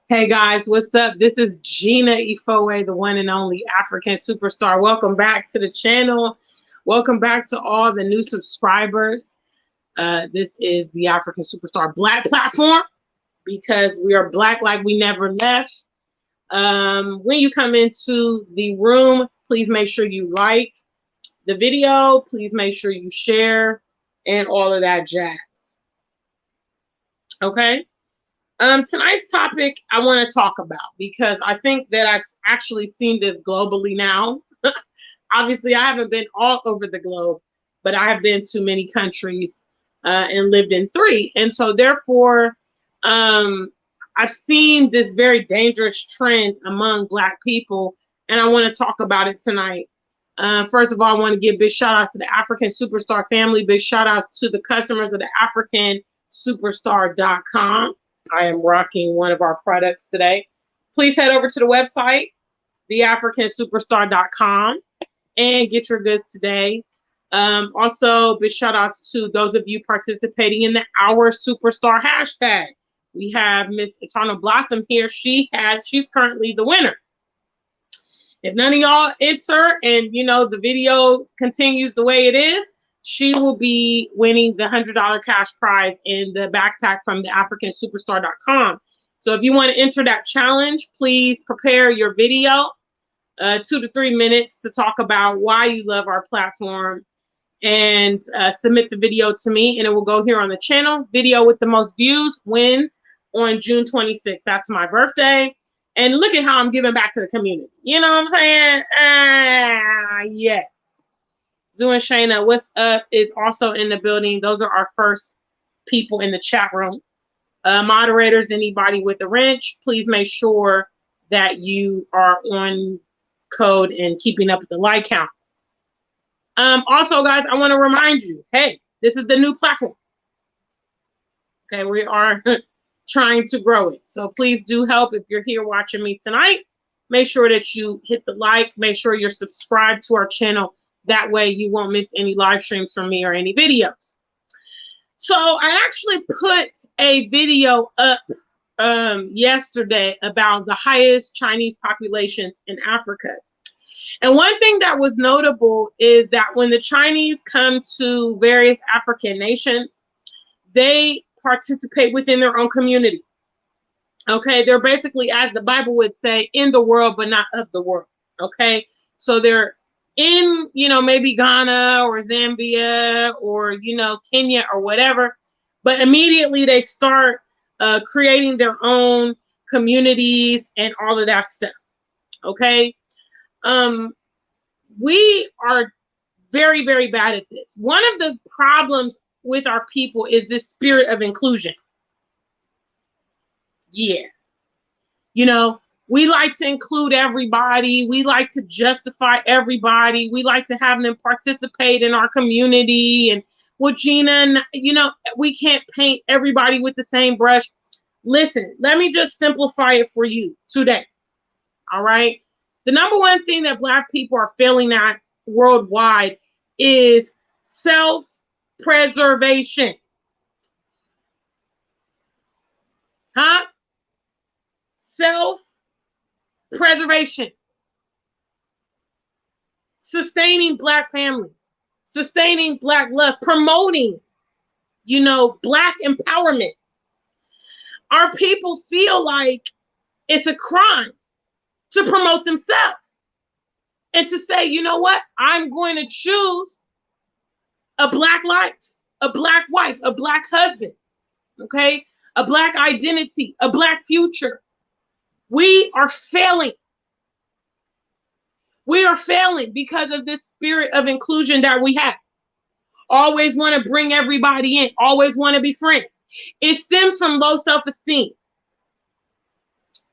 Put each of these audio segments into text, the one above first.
Hey guys, what's up? This is Gina Ifoe, the one and only African superstar. Welcome back to the channel. Welcome back to all the new subscribers. This is the African Superstar Black platform because we are black like we never left. When you come into the room, please make sure you like the video. Please make sure you share and all of that jazz. Okay? Tonight's topic I want to talk about because I think that I've actually seen this globally now. Obviously, I haven't been all over the globe, but I have been to many countries and lived in 3. And so therefore, I've seen this very dangerous trend among Black people, and I want to talk about it tonight. First of all, I want to give big shout outs to the African Superstar family, big shout outs to the customers of the AfricanSuperstar.com. I am rocking one of our products today. Please head over to the website, theafricansuperstar.com, and get your goods today. Also, big shout outs to those of you participating in the Our Superstar hashtag. We have Miss Eternal Blossom here. She's currently the winner. If none of y'all enter and the video continues the way it is, she will be winning the $100 cash prize in the backpack from the AfricanSuperstar.com. So if you want to enter that challenge, please prepare your video, 2 to 3 minutes to talk about why you love our platform, and submit the video to me, and it will go here on the channel. Video with the most views wins on June 26th. That's my birthday. And look at how I'm giving back to the community. You know what I'm saying? Yes. Zoo and Shayna, what's up, is also in the building. Those are our first people in the chat room. Moderators, anybody with a wrench, please make sure that you are on code and keeping up with the like count. Also, guys, I want to remind you, hey, this is the new platform. Okay, we are trying to grow it. So please do help. If you're here watching me tonight, make sure that you hit the like, make sure you're subscribed to our channel. That way you won't miss any live streams from me or any videos. So I actually put a video up yesterday about the highest Chinese populations in Africa. And one thing that was notable is that when the Chinese come to various African nations, they participate within their own community. Okay, they're basically, as the Bible would say, in the world but not of the world. Okay, so they're in maybe Ghana or Zambia or Kenya or whatever, but immediately they start creating their own communities and all of that stuff. Okay, we are very, very bad at this. One of the problems with our people is this spirit of inclusion. Yeah. We like to include everybody. We like to justify everybody. We like to have them participate in our community. And well, Gina, we can't paint everybody with the same brush. Listen, let me just simplify it for you today. All right. The number one thing that Black people are failing at worldwide is self-preservation. Huh? Self-preservation. Sustaining Black families. Sustaining Black love. Promoting, Black empowerment. Our people feel like it's a crime to promote themselves and to say, you know what? I'm going to choose a Black life, a Black wife, a Black husband, okay? A Black identity, a Black future. We are failing. We are failing because of this spirit of inclusion that we have. Always want to bring everybody in, always want to be friends. It stems from low self-esteem.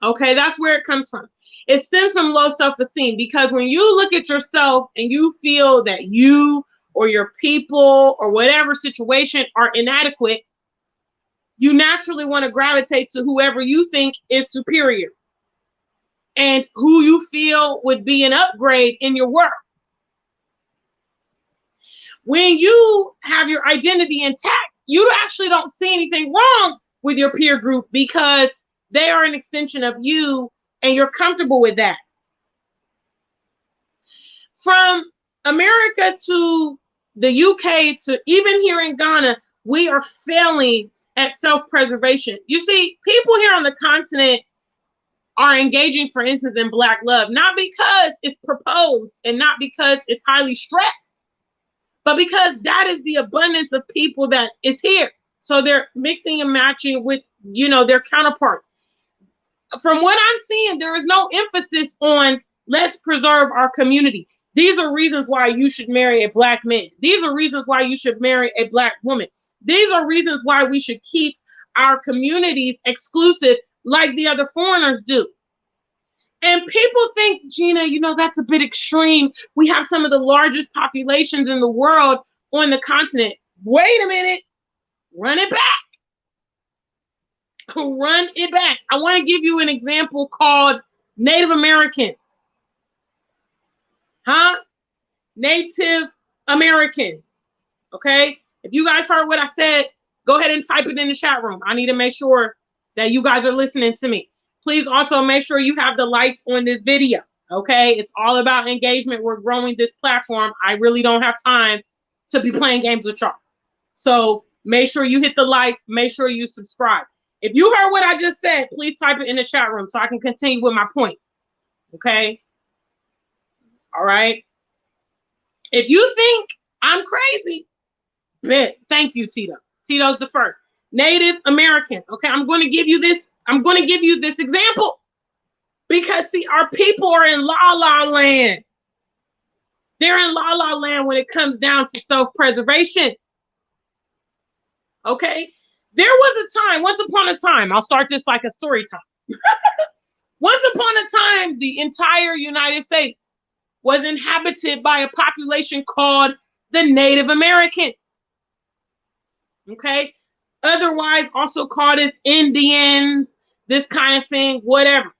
Okay, that's where it comes from. It stems from low self-esteem because when you look at yourself and you feel that you or your people or whatever situation are inadequate, you naturally want to gravitate to whoever you think is superior and who you feel would be an upgrade in your work. When you have your identity intact, you actually don't see anything wrong with your peer group because They are an extension of you, and you're comfortable with that. From America to the UK to even here in Ghana, we are failing at self-preservation. You see, people here on the continent are engaging, for instance, in Black love, not because it's proposed and not because it's highly stressed, but because that is the abundance of people that is here. So they're mixing and matching with, their counterparts. From what I'm seeing, there is no emphasis on let's preserve our community. These are reasons why you should marry a Black man. These are reasons why you should marry a Black woman. These are reasons why we should keep our communities exclusive like the other foreigners do. And people think, Gina, that's a bit extreme. We have some of the largest populations in the world on the continent. Wait a minute. Run it back. Run it back. I want to give you an example called Native Americans. Native Americans. Okay? If you guys heard what I said, go ahead and type it in the chat room. I need to make sure that you guys are listening to me. Please also make sure you have the likes on this video. Okay? It's all about engagement. We're growing this platform. I really don't have time to be playing games with y'all. So make sure you hit the like. Make sure you subscribe. If you heard what I just said, please type it in the chat room so I can continue with my point. Okay? All right? If you think I'm crazy, thank you, Tito. Tito's the first. Native Americans. Okay, I'm going to give you this. I'm going to give you this example because, see, our people are in la-la land. They're in la-la land when it comes down to self-preservation. Okay? There was a time, once upon a time, I'll start this like a story time. Once upon a time, the entire United States was inhabited by a population called the Native Americans. Okay? Otherwise also called as Indians, this kind of thing, whatever.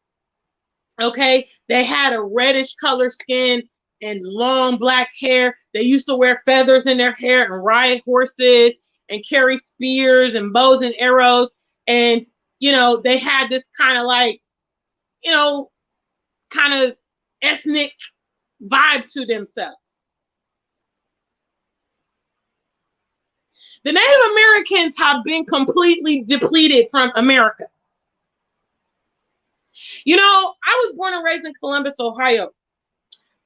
Okay? They had a reddish color skin and long black hair. They used to wear feathers in their hair and ride horses and carry spears and bows and arrows. And, they had this kind of like, kind of ethnic vibe to themselves. The Native Americans have been completely depleted from America. I was born and raised in Columbus, Ohio.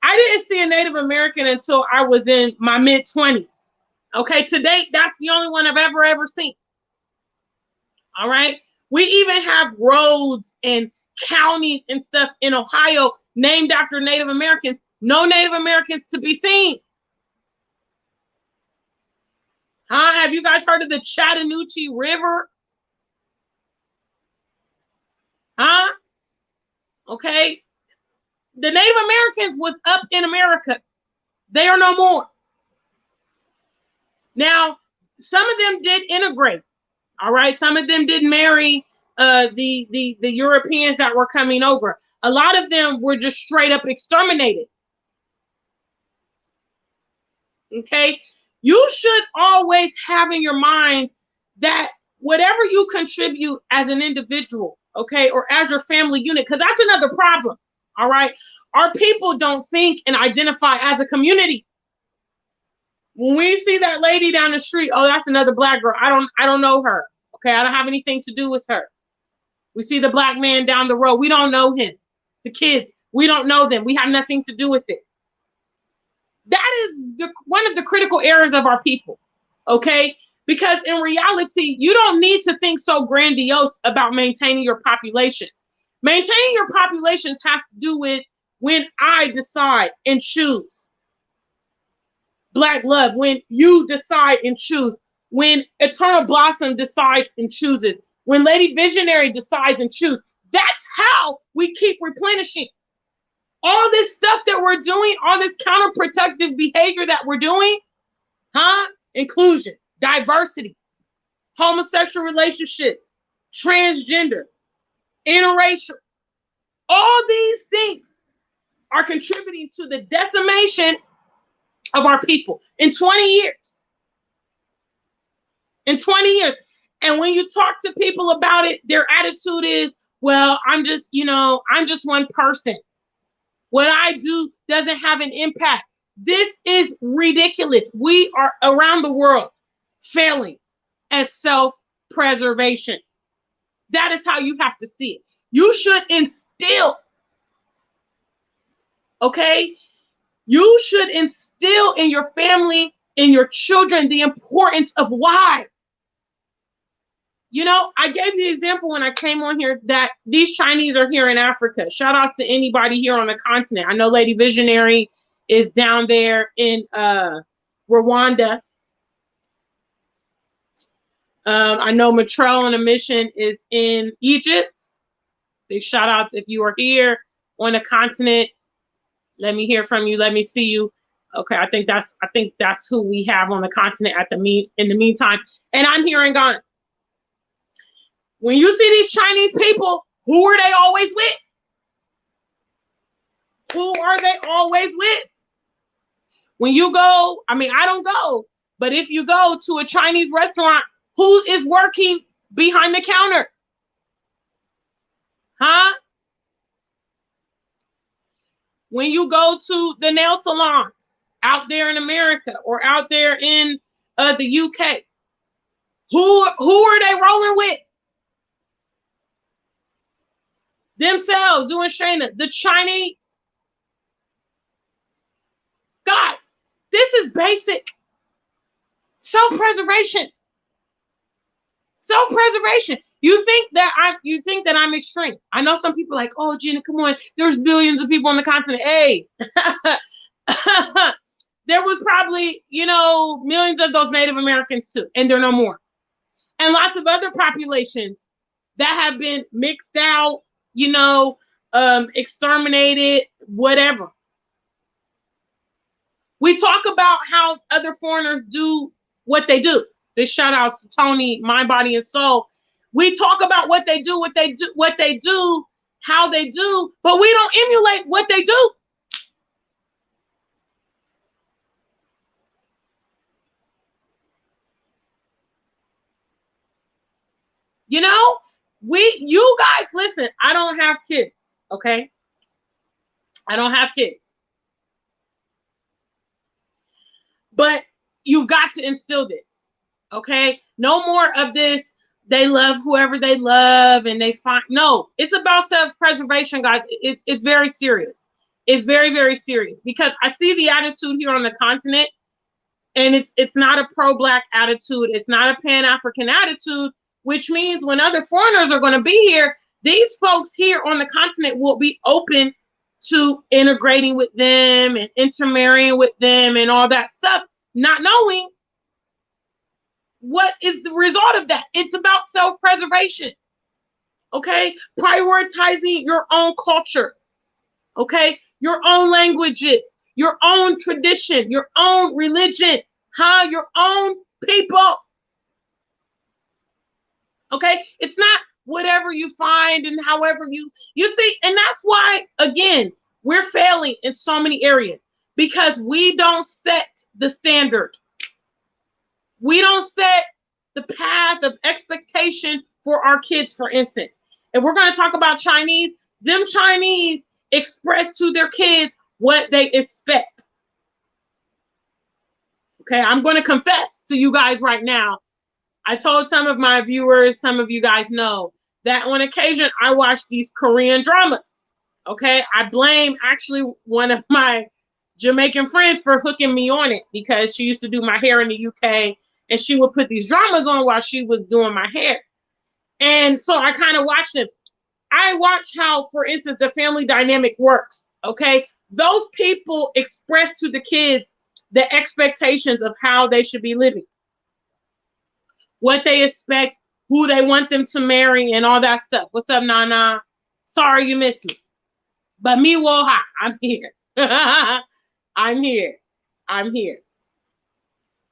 I didn't see a Native American until I was in my mid-20s. Okay, to date, that's the only one I've ever seen. All right? We even have roads and counties and stuff in Ohio named after Native Americans. No Native Americans to be seen. Have you guys heard of the Chattahoochee River? Okay. The Native Americans was up in America. They are no more. Now, some of them did integrate. All right. Some of them did marry the Europeans that were coming over. A lot of them were just straight up exterminated. Okay. You should always have in your mind that whatever you contribute as an individual, okay, or as your family unit, because that's another problem. All right. Our people don't think and identify as a community. When we see that lady down the street, oh, that's another Black girl. I don't know her. Okay, I don't have anything to do with her. We see the Black man down the road. We don't know him. The kids, we don't know them. We have nothing to do with it. That is one of the critical errors of our people. Okay, because in reality, you don't need to think so grandiose about maintaining your populations. Maintaining your populations has to do with when I decide and choose Black love, when you decide and choose, when Eternal Blossom decides and chooses, when Lady Visionary decides and chooses. That's how we keep replenishing. All this stuff that we're doing, all this counterproductive behavior that we're doing, inclusion, diversity, homosexual relationships, transgender, interracial, all these things are contributing to the decimation of our people in 20 years. In 20 years. And when you talk to people about it, their attitude is, well, I'm just, I'm just one person. What I do doesn't have an impact. This is ridiculous. We are around the world failing at self-preservation. That is how you have to see it. You should instill, okay? You should instill in your family, in your children, the importance of why. I gave the example when I came on here that these Chinese are here in Africa. Shout outs to anybody here on the continent. I know Lady Visionary is down there in Rwanda. I know Matrell on a Mission is in Egypt. Big shout outs if you are here on the continent. Let me hear from you. Let me see you. Okay, I think that's who we have on the continent in the meantime. And I'm here in Ghana. When you see these Chinese people, who are they always with? Who are they always with? When you go, I don't go, but if you go to a Chinese restaurant, who is working behind the counter? Huh? When you go to the nail salons out there in America or out there in the UK, who are they rolling with? Themselves, doing Shayna, the Chinese. Guys, this is basic self-preservation. Self-preservation. You think that I'm extreme. I know some people are like, oh, Gina, come on. There's billions of people on the continent. Hey, there was probably, millions of those Native Americans too, and there are no more. And lots of other populations that have been mixed out, exterminated, whatever. We talk about how other foreigners do what they do. Big shout outs to Tony, Mind, Body, and Soul. We talk about what they do, how they do, but we don't emulate what they do. You guys, listen, I don't have kids, okay? I don't have kids. But you've got to instill this, okay? No more of this, they love whoever they love and they find. No, it's about self-preservation, guys. It's very serious. It's very, very serious because I see the attitude here on the continent, and it's not a pro-Black attitude. It's not a Pan-African attitude, which means when other foreigners are going to be here, these folks here on the continent will be open to integrating with them and intermarrying with them and all that stuff, not knowing what is the result of that. It's about self-preservation, okay? Prioritizing your own culture, okay? Your own languages, your own tradition, your own religion, your own people. Okay, it's not whatever you find and however you see, and that's why, again, we're failing in so many areas because we don't set the standard. We don't set the path of expectation for our kids, for instance. If we're going to talk about Chinese, them Chinese express to their kids what they expect. Okay, I'm going to confess to you guys right now. I told some of my viewers, some of you guys know, that on occasion I watch these Korean dramas. Okay, I blame actually one of my Jamaican friends for hooking me on it because she used to do my hair in the UK and she would put these dramas on while she was doing my hair. And so I kind of watched them. I watch how, for instance, the family dynamic works. Okay, those people express to the kids the expectations of how they should be living, what they expect, who they want them to marry, and all that stuff. What's up, Nana? Sorry you missed me. But me, woha, I'm here. I'm here. I'm here.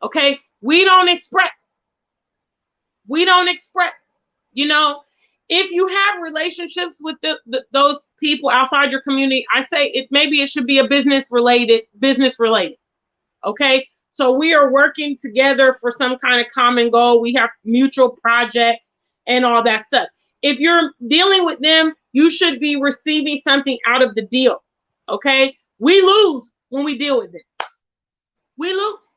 Okay? We don't express. We don't express. If you have relationships with those people outside your community, I say maybe it should be a business related. Okay? So we are working together for some kind of common goal. We have mutual projects and all that stuff. if you're dealing with them, you should be receiving something out of the deal. Okay? We lose when we deal with them. We lose.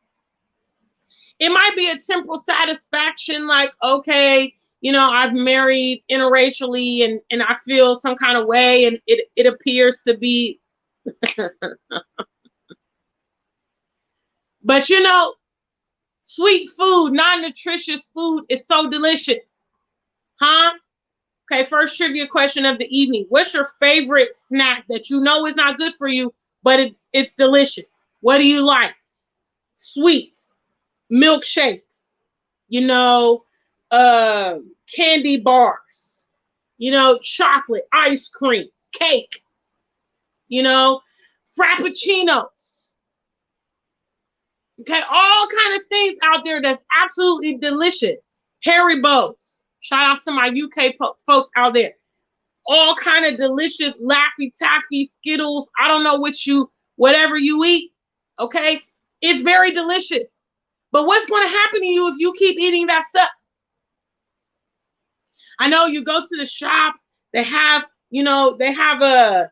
It might be a temporal satisfaction, like, okay, you know, I've married interracially and I feel some kind of way, and it appears to be but you know, sweet food, non-nutritious food is so delicious. Huh? Okay, first trivia question of the evening. What's your favorite snack that you know is not good for you, but it's delicious? What do you like? Sweets, milkshakes, you know, candy bars, you know, chocolate, ice cream, cake, you know, frappuccinos. Okay, all kind of things out there that's absolutely delicious. Haribo's. Shout out to my UK folks out there. All kind of delicious Laffy Taffy, Skittles. I don't know whatever you eat. Okay, it's very delicious. But what's going to happen to you if you keep eating that stuff? I know you go to the shops. They have, you know, they have a.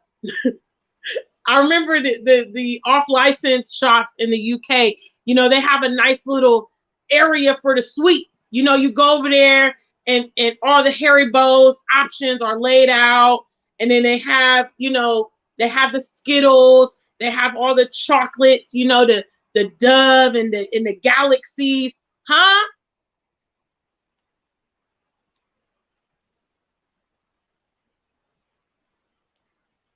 I remember the off-license shops in the UK. You know, they have a nice little area for the sweets. You know, you go over there and all the Haribo's options are laid out. And then they have, you know, they have the Skittles. They have all the chocolates, you know, the Dove and the Galaxies. Huh?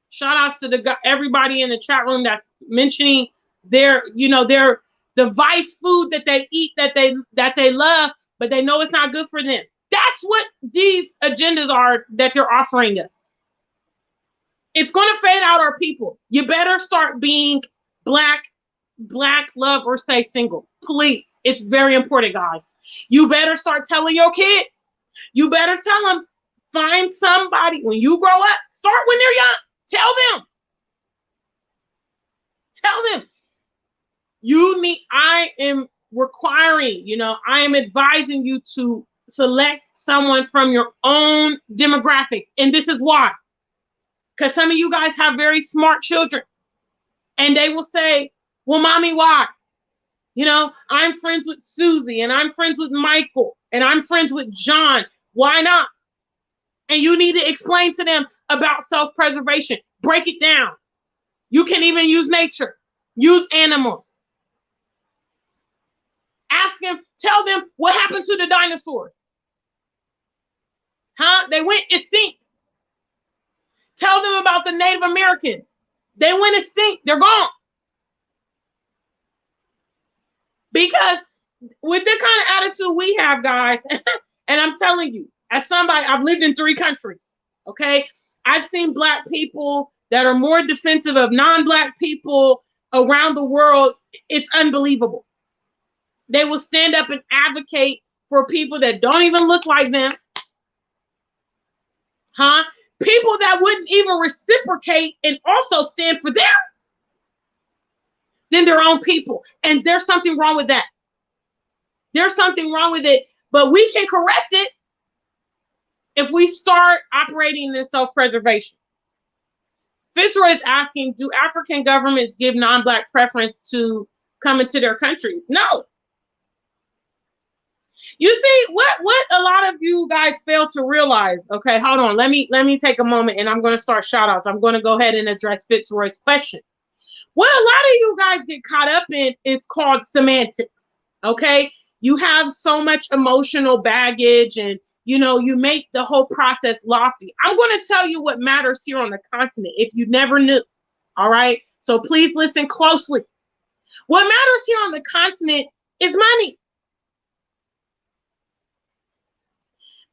Shout outs to everybody in the chat room that's mentioning their, you know, their the vice food that they eat that they love, but they know it's not good for them. That's what these agendas are that they're offering us. It's going to fade out our people. You better start being black, love, or stay single. Please. It's very important, guys. You better start telling your kids. You better tell them, find somebody when you grow up. Start when they're young. Tell them I am requiring, you know, I am advising you to select someone from your own demographics. And this is why. Because some of you guys have very smart children and they will say, well, mommy, why? You know, I'm friends with Susie and I'm friends with Michael and I'm friends with John. Why not? And you need to explain to them about self-preservation. Break it down. You can even use nature. Use animals. Ask them, tell them what happened to the dinosaurs. Huh? They went extinct. Tell them about the Native Americans. They went extinct. They're gone. Because with the kind of attitude we have, guys, and I'm telling you, as somebody, I've lived in 3 countries, okay? I've seen Black people that are more defensive of non-Black people around the world. It's unbelievable. They will stand up and advocate for people that don't even look like them. Huh? People that wouldn't even reciprocate and also stand for them than their own people. And there's something wrong with that. There's something wrong with it, but we can correct it if we start operating in self-preservation. Fitzroy is asking, do African governments give non-Black preference to come into their countries? No. You see, what a lot of you guys fail to realize, okay, hold on, let me take a moment and I'm going to start shout outs. I'm going to go ahead and address Fitzroy's question. What a lot of you guys get caught up in is called semantics, okay? You have so much emotional baggage and, you know, you make the whole process lofty. I'm going to tell you what matters here on the continent if you never knew, all right? So please listen closely. What matters here on the continent is money.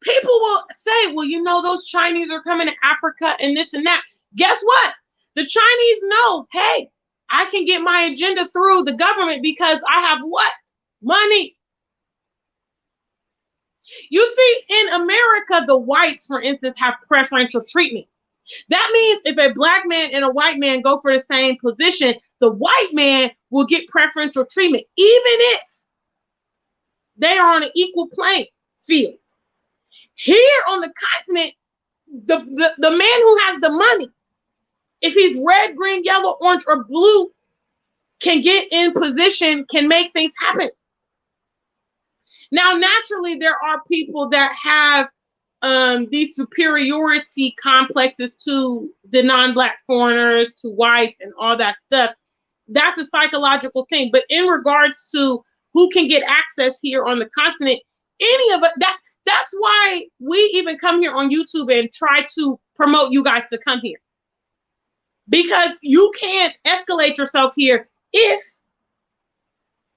People will say, well, you know, those Chinese are coming to Africa and this and that. Guess what? The Chinese know, hey, I can get my agenda through the government because I have what? Money. You see, in America, the whites, for instance, have preferential treatment. That means if a Black man and a white man go for the same position, the white man will get preferential treatment, even if they are on an equal playing field. Here on the continent, The man who has the money, if he's red, green, yellow, orange, or blue, can get in position, can make things happen. Now, naturally, there are people that have these superiority complexes to the non-Black foreigners, to whites, and all that stuff. That's a psychological thing. But in regards to who can get access here on the continent, any of it, that's why we even come here on YouTube and try to promote you guys to come here. Because you can't escalate yourself here if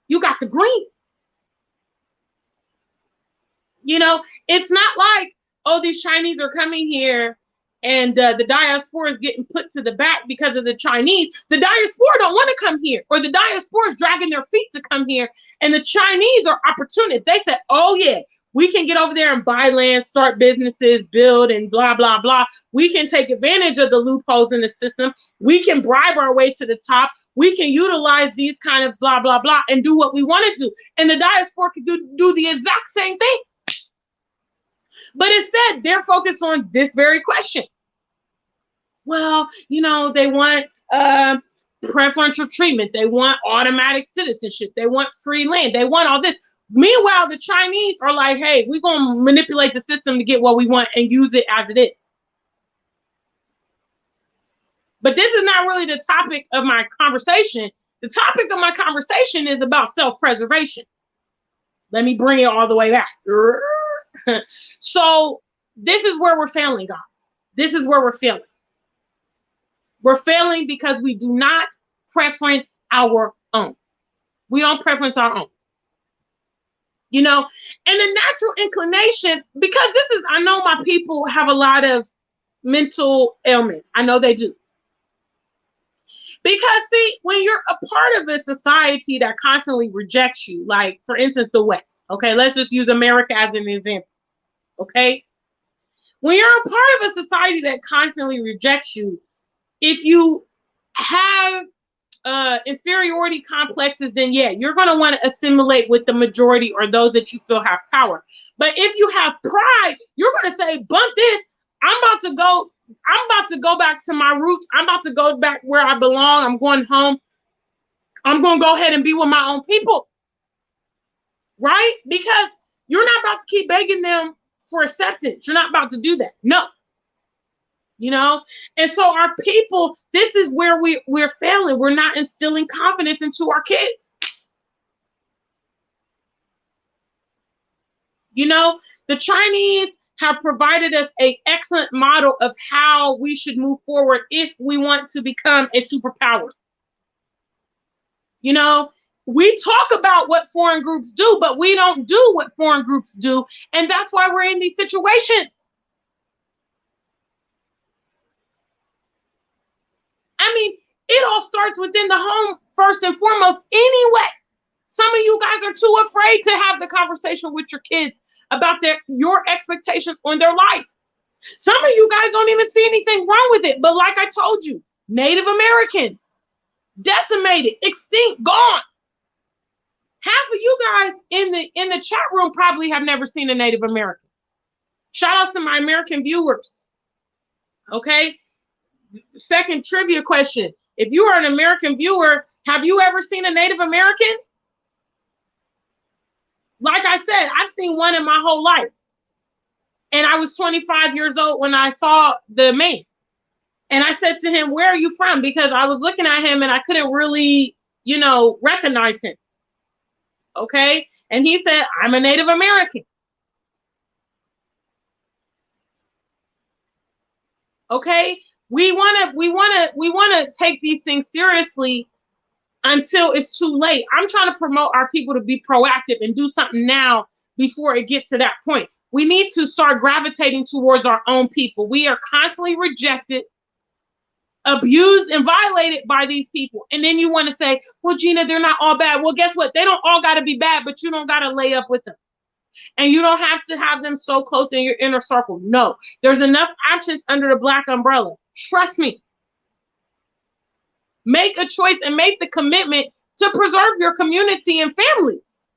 you got the green. You know, it's not like, oh, these Chinese are coming here and the diaspora is getting put to the back because of the Chinese. The diaspora don't want to come here, or the diaspora is dragging their feet to come here. And the Chinese are opportunists. They said, oh, yeah, we can get over there and buy land, start businesses, build, and blah, blah, blah. We can take advantage of the loopholes in the system. We can bribe our way to the top. We can utilize these kind of blah, blah, blah, and do what we want to do. And the diaspora can do the exact same thing. But instead, they're focused on this very question. Well, you know, they want preferential treatment. They want automatic citizenship. They want free land. They want all this. Meanwhile, the Chinese are like, hey, we're going to manipulate the system to get what we want and use it as it is. But this is not really the topic of my conversation. The topic of my conversation is about self-preservation. Let me bring it all the way back. So this is where we're failing, guys. This is where we're failing. We're failing because we do not preference our own. We don't preference our own. You know, and the natural inclination, because this is, I know my people have a lot of mental ailments. I know they do. Because see, when you're a part of a society that constantly rejects you, like for instance, the West, okay, let's just use America as an example, okay? When you're a part of a society that constantly rejects you, if you have inferiority complexes, then yeah, you're going to want to assimilate with the majority or those that you feel have power. But if you have pride, you're going to say, bump this, I'm about to go back to my roots. I'm about to go back where I belong. I'm going home. I'm going to go ahead and be with my own people. Right? Because you're not about to keep begging them for acceptance. You're not about to do that. No. You know? And so our people, this is where we're failing. We're not instilling confidence into our kids. You know, the Chinese have provided us an excellent model of how we should move forward if we want to become a superpower. You know, we talk about what foreign groups do, but we don't do what foreign groups do. And that's why we're in these situations. I mean, it all starts within the home first and foremost anyway. Some of you guys are too afraid to have the conversation with your kids about your expectations on their life. Some of you guys don't even see anything wrong with it. But like I told you, Native Americans, decimated, extinct, gone. Half of you guys in the chat room probably have never seen a Native American. Shout out to my American viewers. Okay. Second trivia question. If you are an American viewer, have you ever seen a Native American? Like I said, I've seen one in my whole life. And I was 25 years old when I saw the man. And I said to him, where are you from? Because I was looking at him and I couldn't really, you know, recognize him. Okay. And he said, I'm a Native American. Okay. We want to take these things seriously until it's too late. I'm trying to promote our people to be proactive and do something now before it gets to that point. We need to start gravitating towards our own people. We are constantly rejected, abused, and violated by these people. And then you want to say, well, Gina, they're not all bad. Well, guess what? They don't all got to be bad, but you don't got to lay up with them. And you don't have to have them so close in your inner circle. No, there's enough options under the Black umbrella. Trust me. Make a choice and make the commitment to preserve your community and families.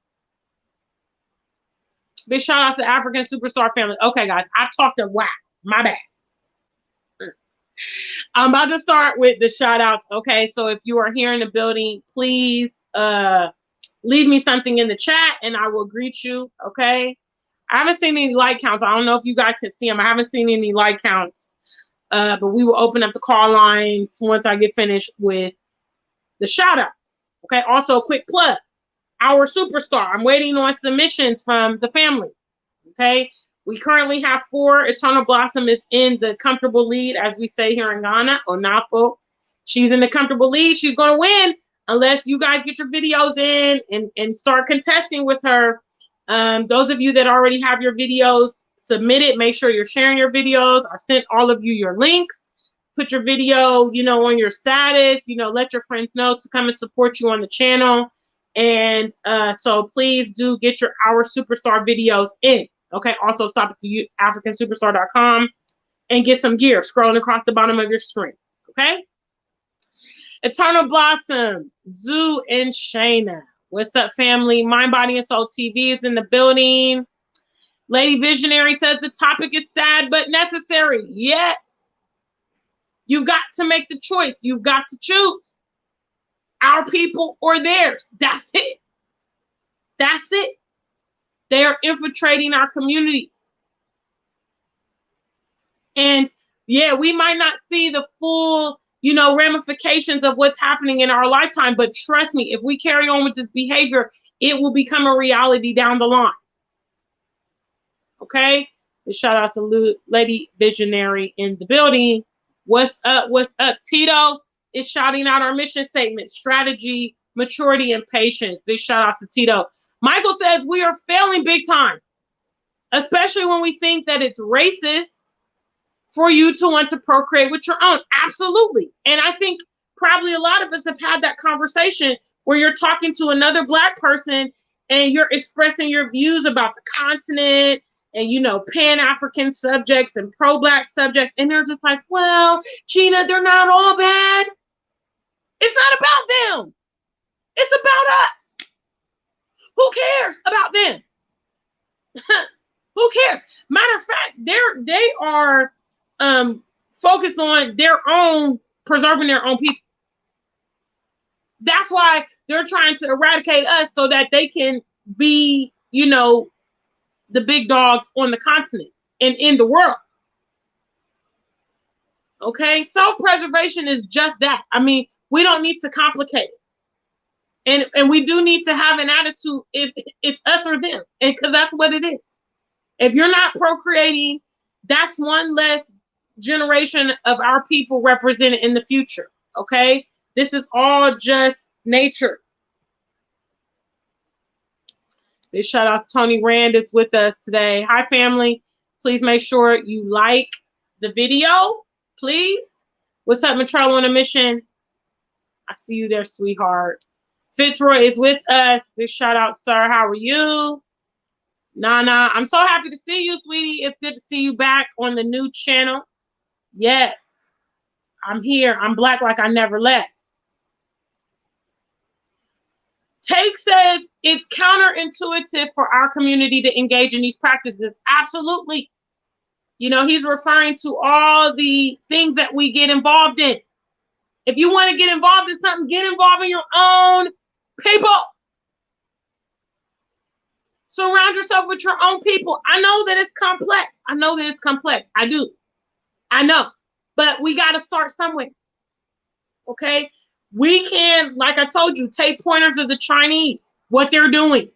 Big shout out to African Superstar family. Okay, guys, I've talked a whack. My bad. I'm about to start with the shout outs. Okay, so if you are here in the building, please leave me something in the chat and I will greet you. Okay, I haven't seen any like counts. I don't know if you guys can see them. I haven't seen any like counts, but we will open up the call lines once I get finished with the shout outs. Okay, also a quick plug. Our superstar. I'm waiting on submissions from the family. Okay, we currently have 4. Eternal Blossom is in the comfortable lead, as we say here in Ghana. Onapo, she's in the comfortable lead. She's going to win unless you guys get your videos in and start contesting with her. Those of you that already have your videos submitted, make sure you're sharing your videos. I sent all of you your links. Put your video, on your status. Let your friends know to come and support you on the channel. And so please do get your Our Superstar videos in. Okay, also stop at the africansuperstar.com and get some gear scrolling across the bottom of your screen. Okay, Eternal Blossom, Zoo, and Shayna. What's up, family? Mind, Body, and Soul TV is in the building. Lady Visionary says the topic is sad but necessary. Yes. You've got to make the choice. You've got to choose our people or theirs. That's it. That's it. They are infiltrating our communities. And yeah, we might not see the full, ramifications of what's happening in our lifetime, but trust me, if we carry on with this behavior, it will become a reality down the line. Okay? And shout out to Lady Visionary in the building. What's up? What's up? Tito is shouting out our mission statement: strategy, maturity, and patience. Big shout out to Tito. Michael says we are failing big time, especially when we think that it's racist for you to want to procreate with your own. Absolutely. And I think probably a lot of us have had that conversation where you're talking to another Black person and you're expressing your views about the continent and, Pan-African subjects and pro-Black subjects. And they're just like, well, Gina, they're not all bad. It's not about them. It's about us. Who cares about them? Who cares? Matter of fact, they are focused on their own, preserving their own people. That's why they're trying to eradicate us so that they can be, the big dogs on the continent and in the world. Okay, self-preservation is just that. I mean, we don't need to complicate it. And we do need to have an attitude if it's us or them, and because that's what it is. If you're not procreating, that's one less generation of our people represented in the future. Okay, this is all just nature. Big shout out to Tony Rand is with us today. Hi, family. Please make sure you like the video, please. What's up, Matrello on a mission? I see you there, sweetheart. Fitzroy is with us. Big shout out, sir. How are you? Nana, I'm so happy to see you, sweetie. It's good to see you back on the new channel. Yes, I'm here. I'm Black like I never left. Take says it's counterintuitive for our community to engage in these practices. Absolutely. He's referring to all the things that we get involved in. If you want to get involved in something, get involved in your own people. Surround yourself with your own people. I know that it's complex. I do. I know. But we got to start somewhere. Okay? We can, like I told you, take pointers of the Chinese, what they're doing,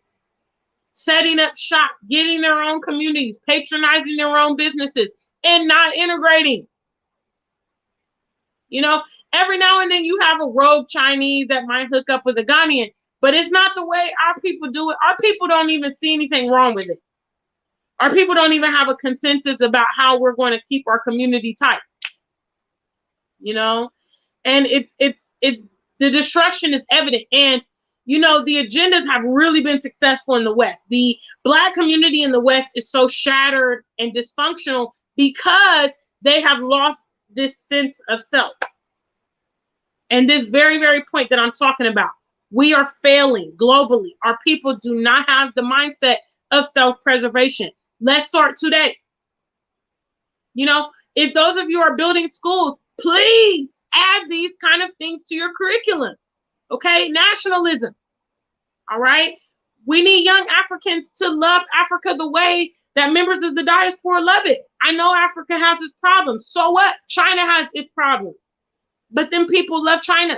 setting up shop, getting their own communities, patronizing their own businesses, and not integrating. Every now and then you have a rogue Chinese that might hook up with a Ghanaian, but it's not the way our people do it. Our people don't even see anything wrong with it. Our people don't even have a consensus about how we're going to keep our community tight. And it's the destruction is evident. And the agendas have really been successful in the West. The Black community in the West is so shattered and dysfunctional because they have lost this sense of self. And this very, very point that I'm talking about, we are failing globally. Our people do not have the mindset of self-preservation. Let's start today. If those of you are building schools, Please add these kind of things to your curriculum. Okay, nationalism. All right, we need young Africans to love Africa the way that members of the diaspora love it. I know Africa has its problems. So what? China has its problems. But then people love China.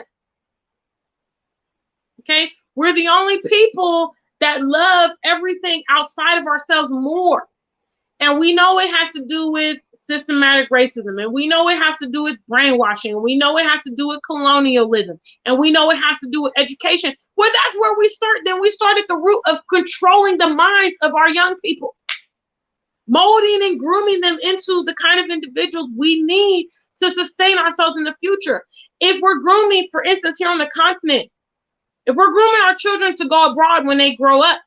Okay, we're the only people that love everything outside of ourselves more. And we know it has to do with systematic racism. And we know it has to do with brainwashing. And we know it has to do with colonialism. And we know it has to do with education. Well, that's where we start. Then we start at the root of controlling the minds of our young people, molding and grooming them into the kind of individuals we need to sustain ourselves in the future. If we're grooming, for instance, here on the continent, if we're grooming our children to go abroad when they grow up,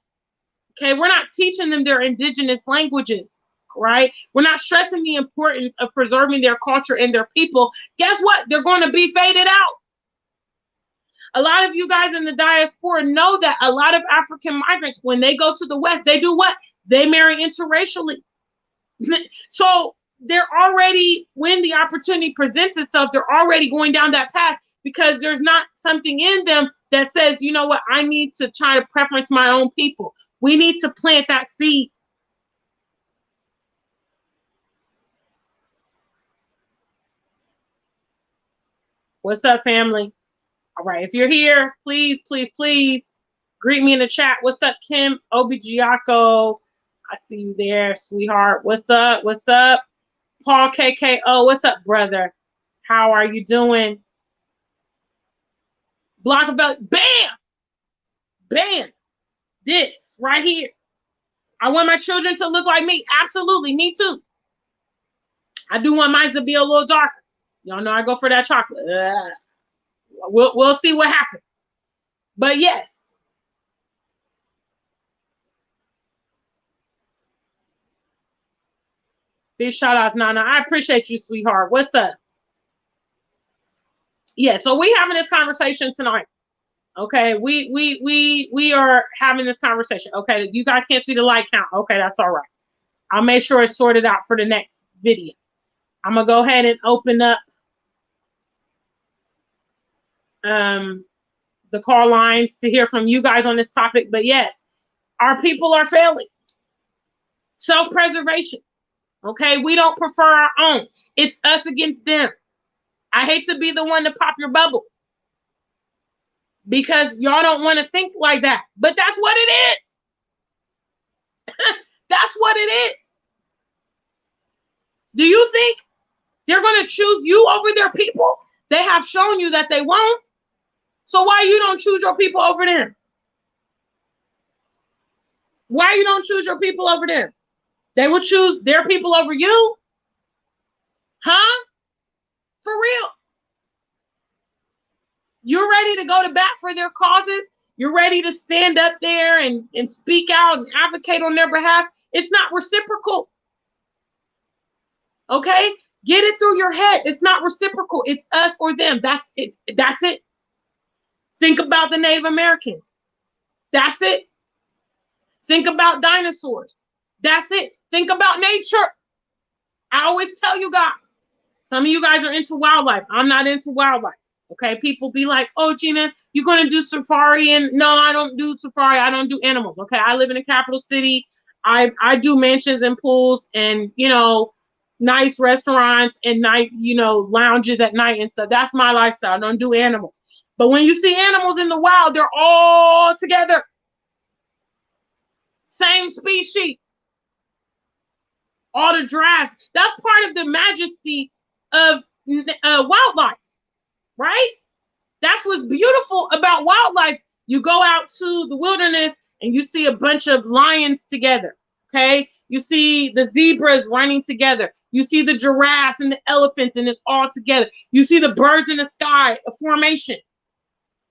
okay, we're not teaching them their indigenous languages, right? We're not stressing the importance of preserving their culture and their people. Guess what? They're going to be faded out. A lot of you guys in the diaspora know that a lot of African migrants, when they go to the West, they do what? They marry interracially. So they're already, when the opportunity presents itself, they're already going down that path because there's not something in them that says, you know what, I need to try to preference my own people. We need to plant that seed. What's up, family? All right, if you're here, please, please, please greet me in the chat. What's up, Kim Obigiaco? I see you there, sweetheart. What's up? What's up? Paul KKO, what's up, brother? How are you doing? Block of belly, bam! Bam! This right here. I want my children to look like me. Absolutely, me too. I do want mine to be a little darker. Y'all know I go for that chocolate. We'll see what happens. But yes. Big shout outs, Nana. I appreciate you, sweetheart. What's up? Yeah, so we having this conversation tonight. Okay, we are having this conversation. Okay, you guys can't see the like count. Okay, that's all right. I'll make sure it's sorted out for the next video. I'm gonna go ahead and open up the call lines to hear from you guys on this topic. But yes, our people are failing. Self-preservation. Okay, we don't prefer our own. It's us against them. I hate to be the one to pop your bubble because y'all don't want to think like that. But that's what it is. That's what it is. Do you think they're going to choose you over their people? They have shown you that they won't. So why you don't choose your people over them? Why you don't choose your people over them? They will choose their people over you? Huh? For real. You're ready to go to bat for their causes. You're ready to stand up there and speak out and advocate on their behalf. It's not reciprocal. Okay? Get it through your head. It's not reciprocal. It's us or them. That's it. Think about the Native Americans. That's it. Think about dinosaurs. That's it. Think about nature. I always tell you guys. Some of you guys are into wildlife. I'm not into wildlife. Okay, people be like, oh, Gina, you're going to do safari. And no, I don't do safari. I don't do animals. Okay, I live in a capital city. I do mansions and pools and, you know, nice restaurants and night, you know, lounges at night and stuff. That's my lifestyle. I don't do animals. But when you see animals in the wild, they're all together. Same species. All the giraffes. That's part of the majesty of wildlife. Right? That's what's beautiful about wildlife. You go out to the wilderness and you see a bunch of lions together. Okay? You see the zebras running together. You see the giraffes and the elephants and it's all together. You see the birds in the sky, a formation.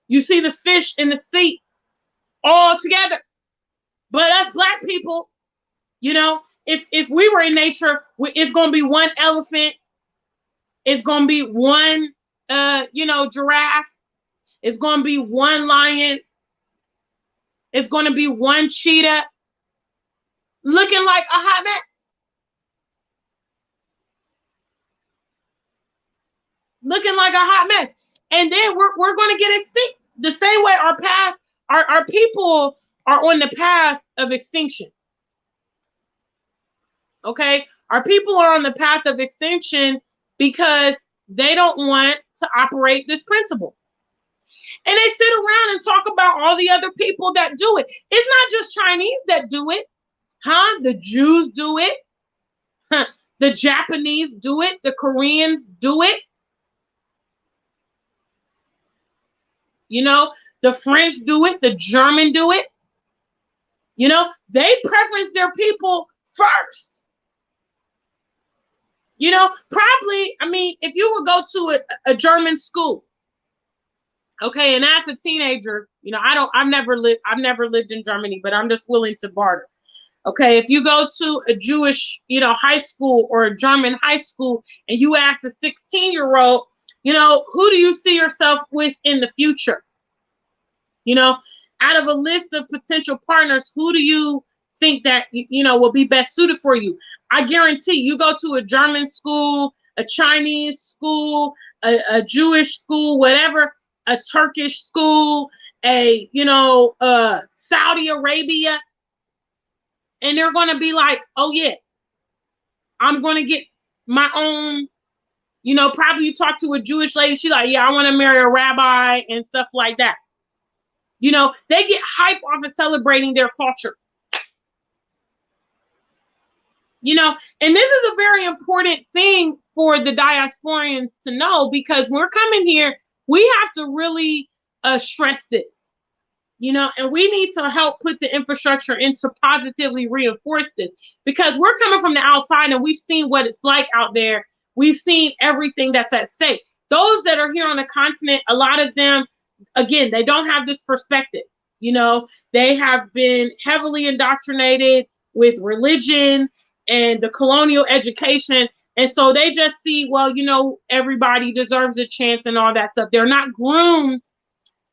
You see the fish in the sea, all together. But us Black people, you know, if we were in nature, it's going to be one elephant. It's going to be one you know, giraffe. It's going to be one lion. It's going to be one cheetah looking like a hot mess. looking like a hot mess. And then we're going to get extinct. The same way our people are on the path of extinction. Okay? Our people are on the path of extinction because they don't want to operate this principle. And they sit around and talk about all the other people that do it. It's not just Chinese that do it. Huh? The Jews do it. Huh. The Japanese do it. The Koreans do it. You know, the French do it. The German do it. You know, they preference their people first. You know, probably, I mean, if you would go to a German school, okay, and as a teenager, you know, I've never lived in Germany, but I'm just willing to barter. Okay, if you go to a Jewish, you know, high school or a German high school and you ask a 16-year-old, you know, who do you see yourself with in the future? You know, out of a list of potential partners, who do you think that, you know, will be best suited for you? I guarantee you go to a German school, a Chinese school, a Jewish school, whatever, a Turkish school, a, you know, Saudi Arabia, and they're going to be like, oh yeah, I'm going to get my own, you know, probably you talk to a Jewish lady, she's like, yeah, I want to marry a rabbi and stuff like that. You know, they get hype off of celebrating their culture. You know, and this is a very important thing for the diasporians to know, because when we're coming here, we have to really stress this, you know, and we need to help put the infrastructure in to positively reinforce this, because we're coming from the outside and we've seen what it's like out there. We've seen everything that's at stake. Those that are here on the continent, a lot of them, again, they don't have this perspective. You know, they have been heavily indoctrinated with religion and the colonial education. And so they just see, well, you know, everybody deserves a chance and all that stuff. They're not groomed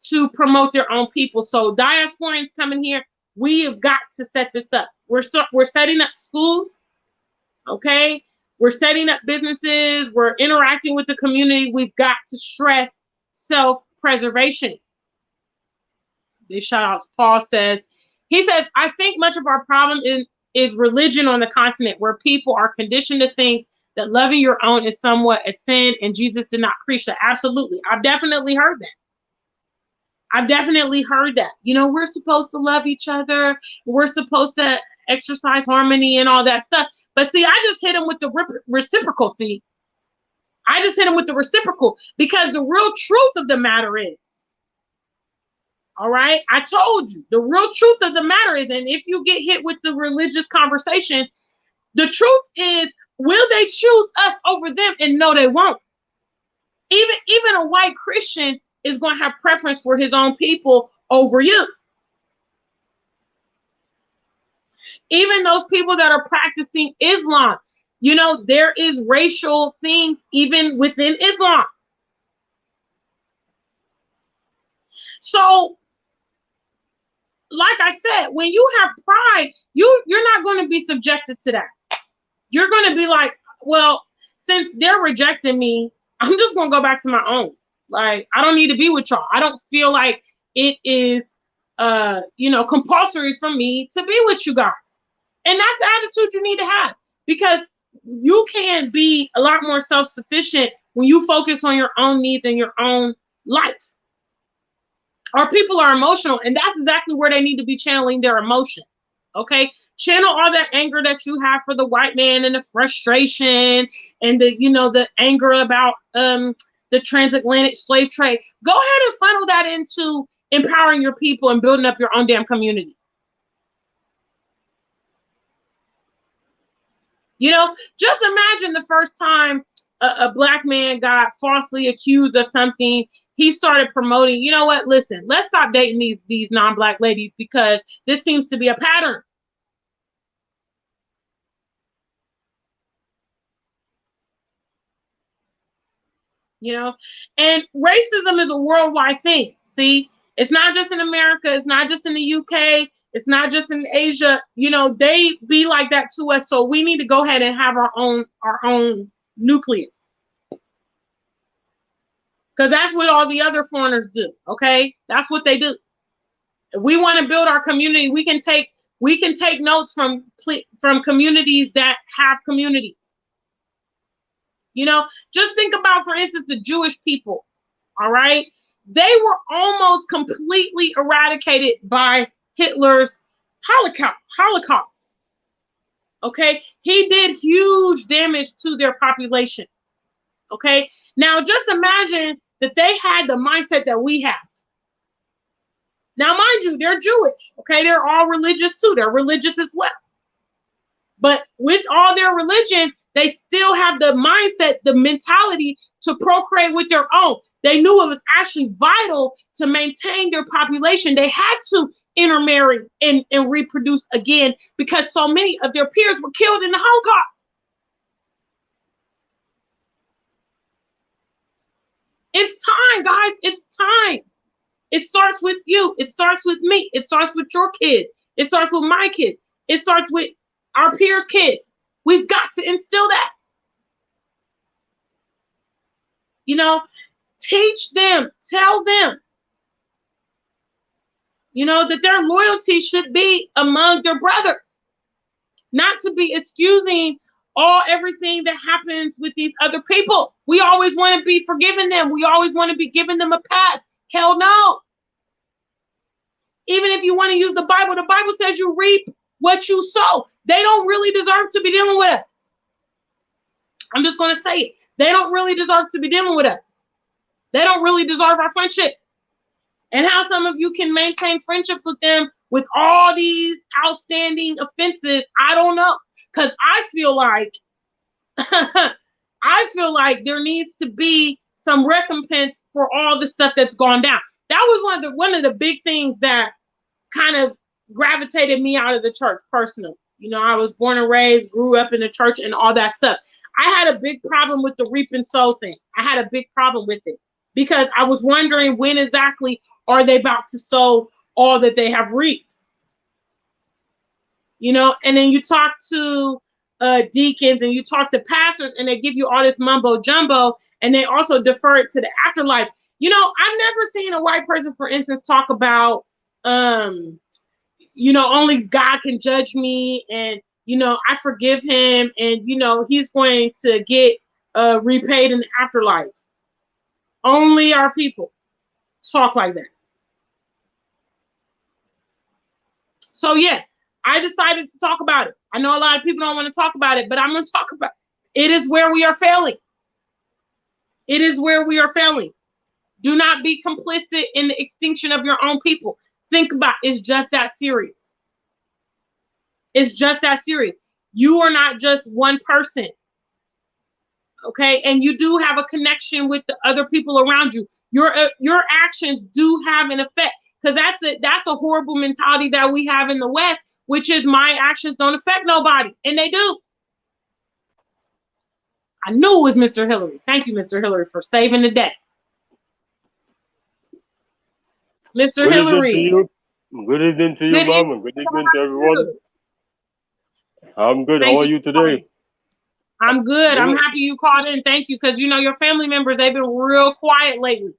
to promote their own people. So diasporians coming here, we have got to set this up. We're setting up schools, okay? We're setting up businesses. We're interacting with the community. We've got to stress self-preservation. Big shout out to Paul says, he says, I think much of our problem is religion on the continent, where people are conditioned to think that loving your own is somewhat a sin, and Jesus did not preach that. Absolutely. I've definitely heard that. I've definitely heard that. You know, we're supposed to love each other. We're supposed to exercise harmony and all that stuff. But see, I just hit him with the reciprocal. See, I just hit him with the reciprocal, because the real truth of the matter is, all right, I told you, the real truth of the matter is, and if you get hit with the religious conversation, the truth is, will they choose us over them? And no, they won't. Even a white Christian is going to have preference for his own people over you. Even those people that are practicing Islam, you know, there is racial things even within Islam. So, like I said, when you have pride, you're not going to be subjected to that. You're going to be like, well, since they're rejecting me, I'm just going to go back to my own. Like, I don't need to be with y'all. I don't feel like it is, you know, compulsory for me to be with you guys. And that's the attitude you need to have, because you can be a lot more self-sufficient when you focus on your own needs and your own life. Our people are emotional, and that's exactly where they need to be channeling their emotion. Okay, channel all that anger that you have for the white man, and the frustration, and the, you know, the anger about the transatlantic slave trade. Go ahead and funnel that into empowering your people and building up your own damn community. You know, just imagine the first time a black man got falsely accused of something. He started promoting, you know what, listen, let's stop dating these non-black ladies, because this seems to be a pattern. You know, and racism is a worldwide thing. See, it's not just in America. It's not just in the UK. It's not just in Asia. You know, they be like that to us. So we need to go ahead and have our own nucleus. Because that's what all the other foreigners do. Okay, that's what they do. If we want to build our community, we can take notes from communities that have communities. You know, just think about, for instance, the Jewish people. All right, they were almost completely eradicated by Hitler's Holocaust. Okay, he did huge damage to their population. Okay, now just imagine that they had the mindset that we have. Now, mind you, they're Jewish. Okay, they're all religious too. They're religious as well. But with all their religion, they still have the mindset, the mentality to procreate with their own. They knew it was actually vital to maintain their population. They had to intermarry and reproduce again because so many of their peers were killed in the Holocaust. It's time, guys. It's time. It starts with you. It starts with me. It starts with your kids. It starts with my kids. It starts with our peers' kids. We've got to instill that. You know, teach them, tell them, you know, that their loyalty should be among their brothers, not to be excusing everything that happens with these other people. We always want to be forgiving them. We always want to be giving them a pass. Hell no. Even if you want to use the Bible says you reap what you sow. They don't really deserve to be dealing with us. I'm just going to say it. They don't really deserve to be dealing with us. They don't really deserve our friendship. And how some of you can maintain friendships with them with all these outstanding offenses, I don't know. Because I feel like there needs to be some recompense for all the stuff that's gone down. That was one of the big things that kind of gravitated me out of the church personally. You know, I was born and raised, grew up in the church and all that stuff. I had a big problem with the reap and sow thing. I had a big problem with it because I was wondering when exactly are they about to sow all that they have reaped. You know, and then you talk to deacons and you talk to pastors and they give you all this mumbo jumbo and they also defer it to the afterlife. You know, I've never seen a white person, for instance, talk about, you know, only God can judge me and, you know, I forgive him and, you know, he's going to get repaid in the afterlife. Only our people talk like that. So, yeah, I decided to talk about it. I know a lot of people don't want to talk about it, but I'm going to talk about it. It is where we are failing. It is where we are failing. Do not be complicit in the extinction of your own people. Think about it. It's just that serious. It's just that serious. You are not just one person. Okay, and you do have a connection with the other people around you. Your actions do have an effect, because that's a horrible mentality that we have in the West, which is my actions don't affect nobody, and they do. I knew it was Mr. Hillary. Thank you, Mr. Hillary, for saving the day. Mr. Hillary. Good evening to you, Mom, and good evening to everyone. I'm good. How are you today? I'm good. I'm happy you called in. Thank you, because you know your family members, they've been real quiet lately.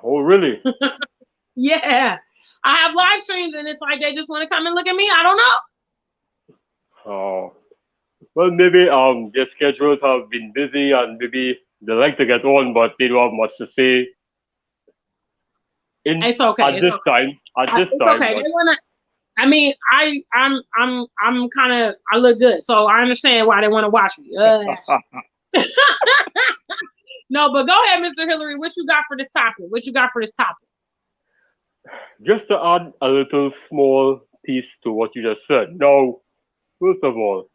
Oh, really? Yeah. I have live streams and it's like they just want to come and look at me. I don't know. Oh. Well, maybe their schedules have been busy and maybe they like to get on, but they don't have much to say. It's okay. At this time. Okay. They wanna, I mean, I'm kind of, I look good, so I understand why they want to watch me. No, but go ahead, Mr. Hillary. What you got for this topic? Just to add a little small piece to what you just said. Now, first of all,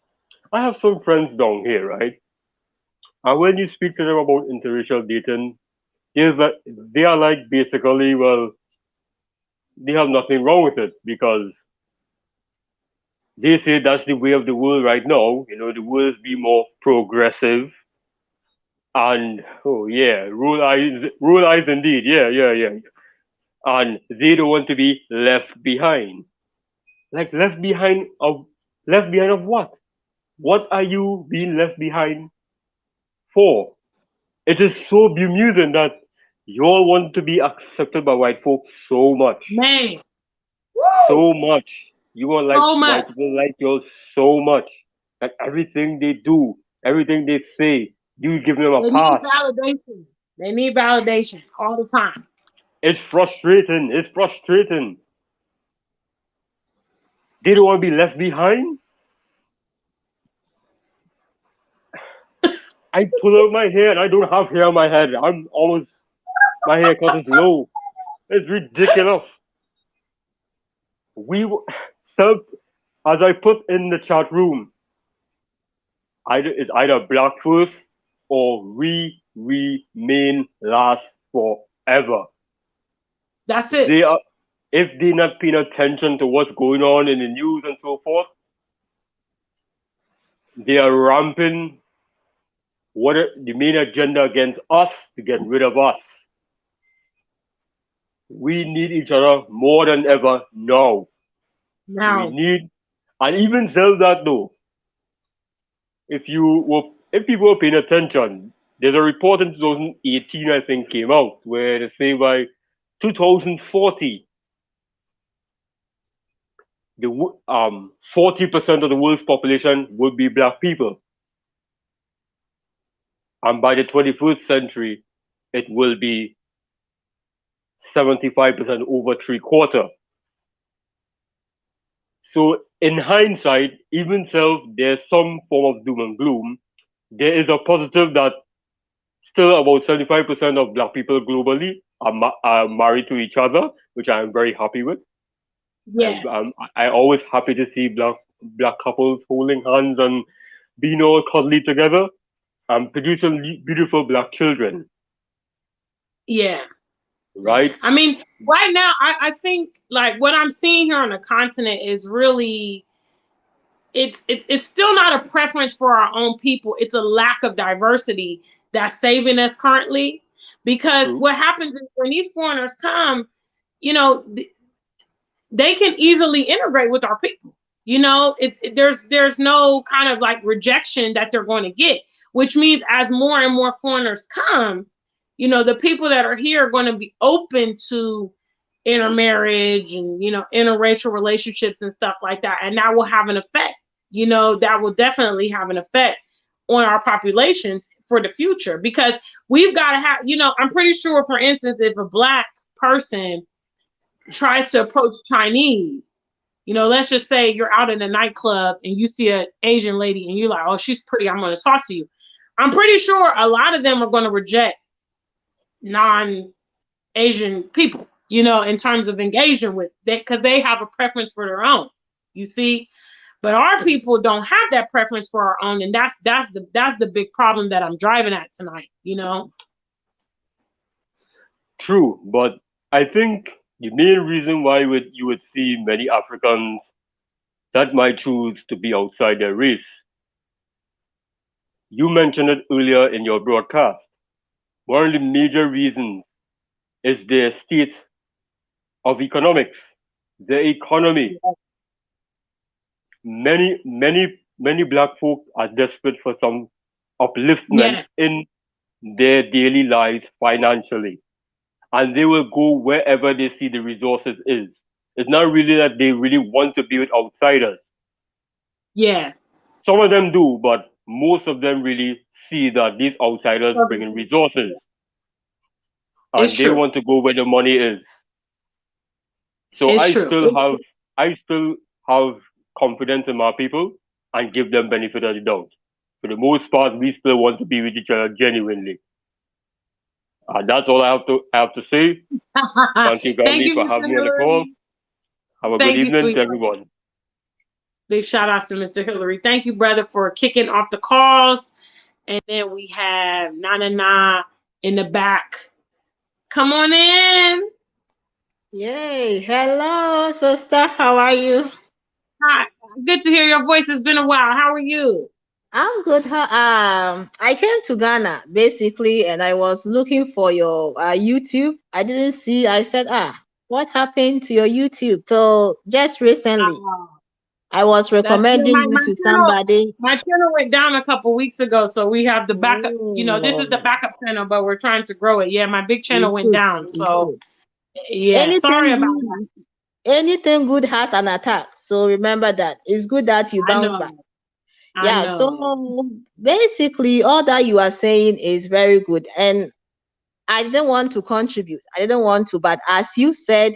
I have some friends down here, right? And when you speak to them about interracial dating, they are like basically, well, they have nothing wrong with it because they say that's the way of the world right now. You know, the world is be more progressive. And oh yeah, rule eyes indeed. Yeah. And they don't want to be left behind. Like left behind of what? What are you being left behind for? It is so bemusing that You all want to be accepted by white folks so much, Man. Woo! so much. You want like So white much. people like you all so much that everything they do, everything they say, you give them a They need pass. validation. They need validation all the time. It's frustrating. It's frustrating. They don't want to be left behind. I pull out my hair and I don't have hair on my head. I'm almost, my haircut is low. It's ridiculous. We self, as I put in the chat room, it's either black first or we remain last forever. That's it. They are, if they're not paying attention to what's going on in the news and so forth, they are ramping the main agenda against us to get rid of us. We need each other more than ever now. We Now, need, and even tell that though, if people were paying attention, there's a report in 2018 I think came out where they say by 2040 the 40% of the world's population would be black people, and by the 21st century it will be 75%, over three quarter. So in hindsight, even though there's some form of doom and gloom, there is a positive that still about 75% of black people globally are married to each other, which I am very happy with. yeah, I always happy to see black couples holding hands and being all cuddly together and producing beautiful black children, yeah. right? I mean, right now, I think like what I'm seeing here on the continent is really it's still not a preference for our own people. It's a lack of diversity that's saving us currently. Because True. what happens is when these foreigners come, you know, they can easily integrate with our people. You know, there's no kind of like rejection that they're going to get, which means as more and more foreigners come, you know, the people that are here are going to be open to intermarriage and interracial relationships and stuff like that, and that will have an effect. You know, that will definitely have an effect on our populations for the future because we've got to have. I'm pretty sure, for instance, if a black person tries to approach Chinese, let's just say you're out in a nightclub and you see an Asian lady and you're like, oh, she's pretty, I'm going to talk to you. I'm pretty sure a lot of them are going to reject non-Asian people, in terms of engaging with that because they have a preference for their own, you see. But our people don't have that preference for our own, and that's the big problem that I'm driving at tonight. True, but I think the main reason why you would see many Africans that might choose to be outside their race, you mentioned it earlier in your broadcast. One of the major reasons is their state of economics, their economy. Many black folk are desperate for some upliftment Yes. in their daily lives financially, and they will go wherever they see the resources is. It's not really that they really want to be with outsiders. Yeah. Some of them do, but most of them really see that these outsiders bring in resources, and It's they true. want to go where the money is. So It's I true. still have confidence in my people and give them benefit of the doubt. For the most part, we still want to be with each other genuinely. That's all I have to say. Thank you Thank kindly you, for Mr. having me on the call. Hillary. Have a good Thank you, evening sweet. to everyone. Big shout outs to Mr. Hillary. Thank you, brother, for kicking off the calls. And then we have Na in the back. Come on in. Yay. Hello, sister. How are you? Hi. Good to hear your voice. It's been a while. How are you? I'm good. I came to Ghana basically, and I was looking for your YouTube. I didn't see. I said, what happened to your YouTube? So just recently. I was recommending you to somebody. My channel went down a couple weeks ago, so we have the backup. You know, this is the Oh, backup channel, but we're trying to grow it. Yeah, my big channel it's went good. down, It's so good. yeah, sorry about that. Anything good has an attack. So remember that. It's good that you I bounce know. back. I Yeah, know. so basically all that you are saying is very good. And I didn't want to contribute. I didn't want to, but as you said,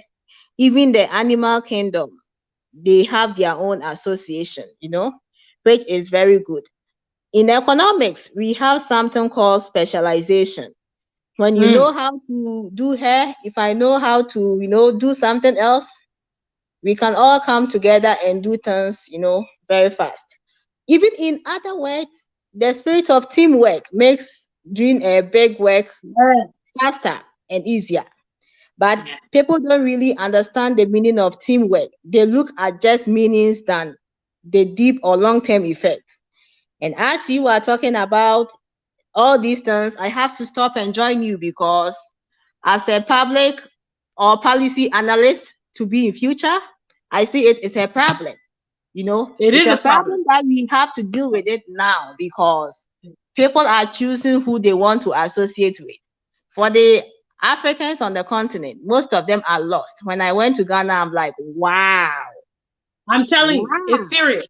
even the animal kingdom, they have their own association, you know, which is very good. In economics, we have something called specialization. When you know how to do hair, if I know how to, do something else, we can all come together and do things, very fast. Even in other words, the spirit of teamwork makes doing a big work Yes. faster and easier. But Yes. people don't really understand the meaning of teamwork. They look at just meanings than the deep or long-term effects. And as you are talking about all these things, I have to stop and join you because as a public or policy analyst to be in future, I see it is a problem. It It's is a a problem. problem that we have to deal with it now because people are choosing who they want to associate with. For the Africans on the continent, most of them are lost. When I went to Ghana, I'm like, wow, I'm telling you, it's wow, serious.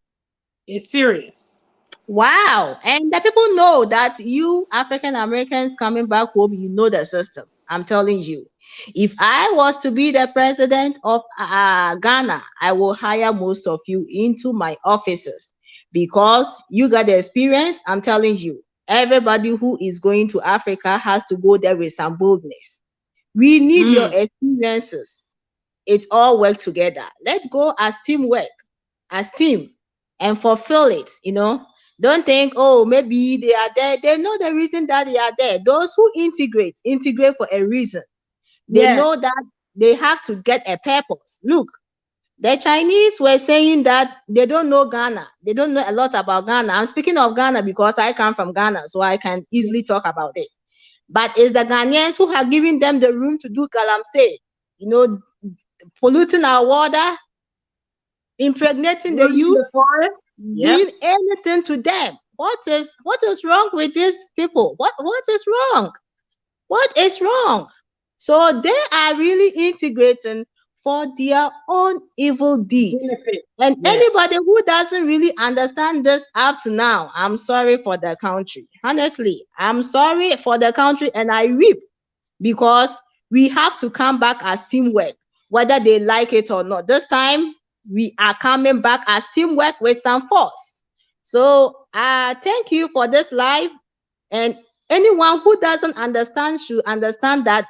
It's serious. wow. And the people know that you African Americans coming back home, you know the system. I'm telling you. If I was to be the president of Ghana, I will hire most of you into my offices because you got the experience. I'm telling you, everybody who is going to Africa has to go there with some boldness. We need your experiences. It all work together. Let's go as teamwork, as team, and fulfill it. Don't think, oh, maybe they are there. They know the reason that they are there. Those who integrate for a reason. They know Yes. that they have to get a purpose. Look, the Chinese were saying that they don't know Ghana. They don't know a lot about Ghana. I'm speaking of Ghana because I come from Ghana, so I can easily talk about it. But it's the Ghanaians who have given them the room to do galamsey, polluting our water, impregnating the youth, doing anything to them. What is wrong with these people? What is wrong? What is wrong? So they are really integrating for their own evil deeds. And anybody who doesn't really understand this up to now, I'm sorry for the country. Honestly, I'm sorry for the country and I weep because we have to come back as teamwork, whether they like it or not. This time, we are coming back as teamwork with some force. So thank you for this live. And anyone who doesn't understand should understand that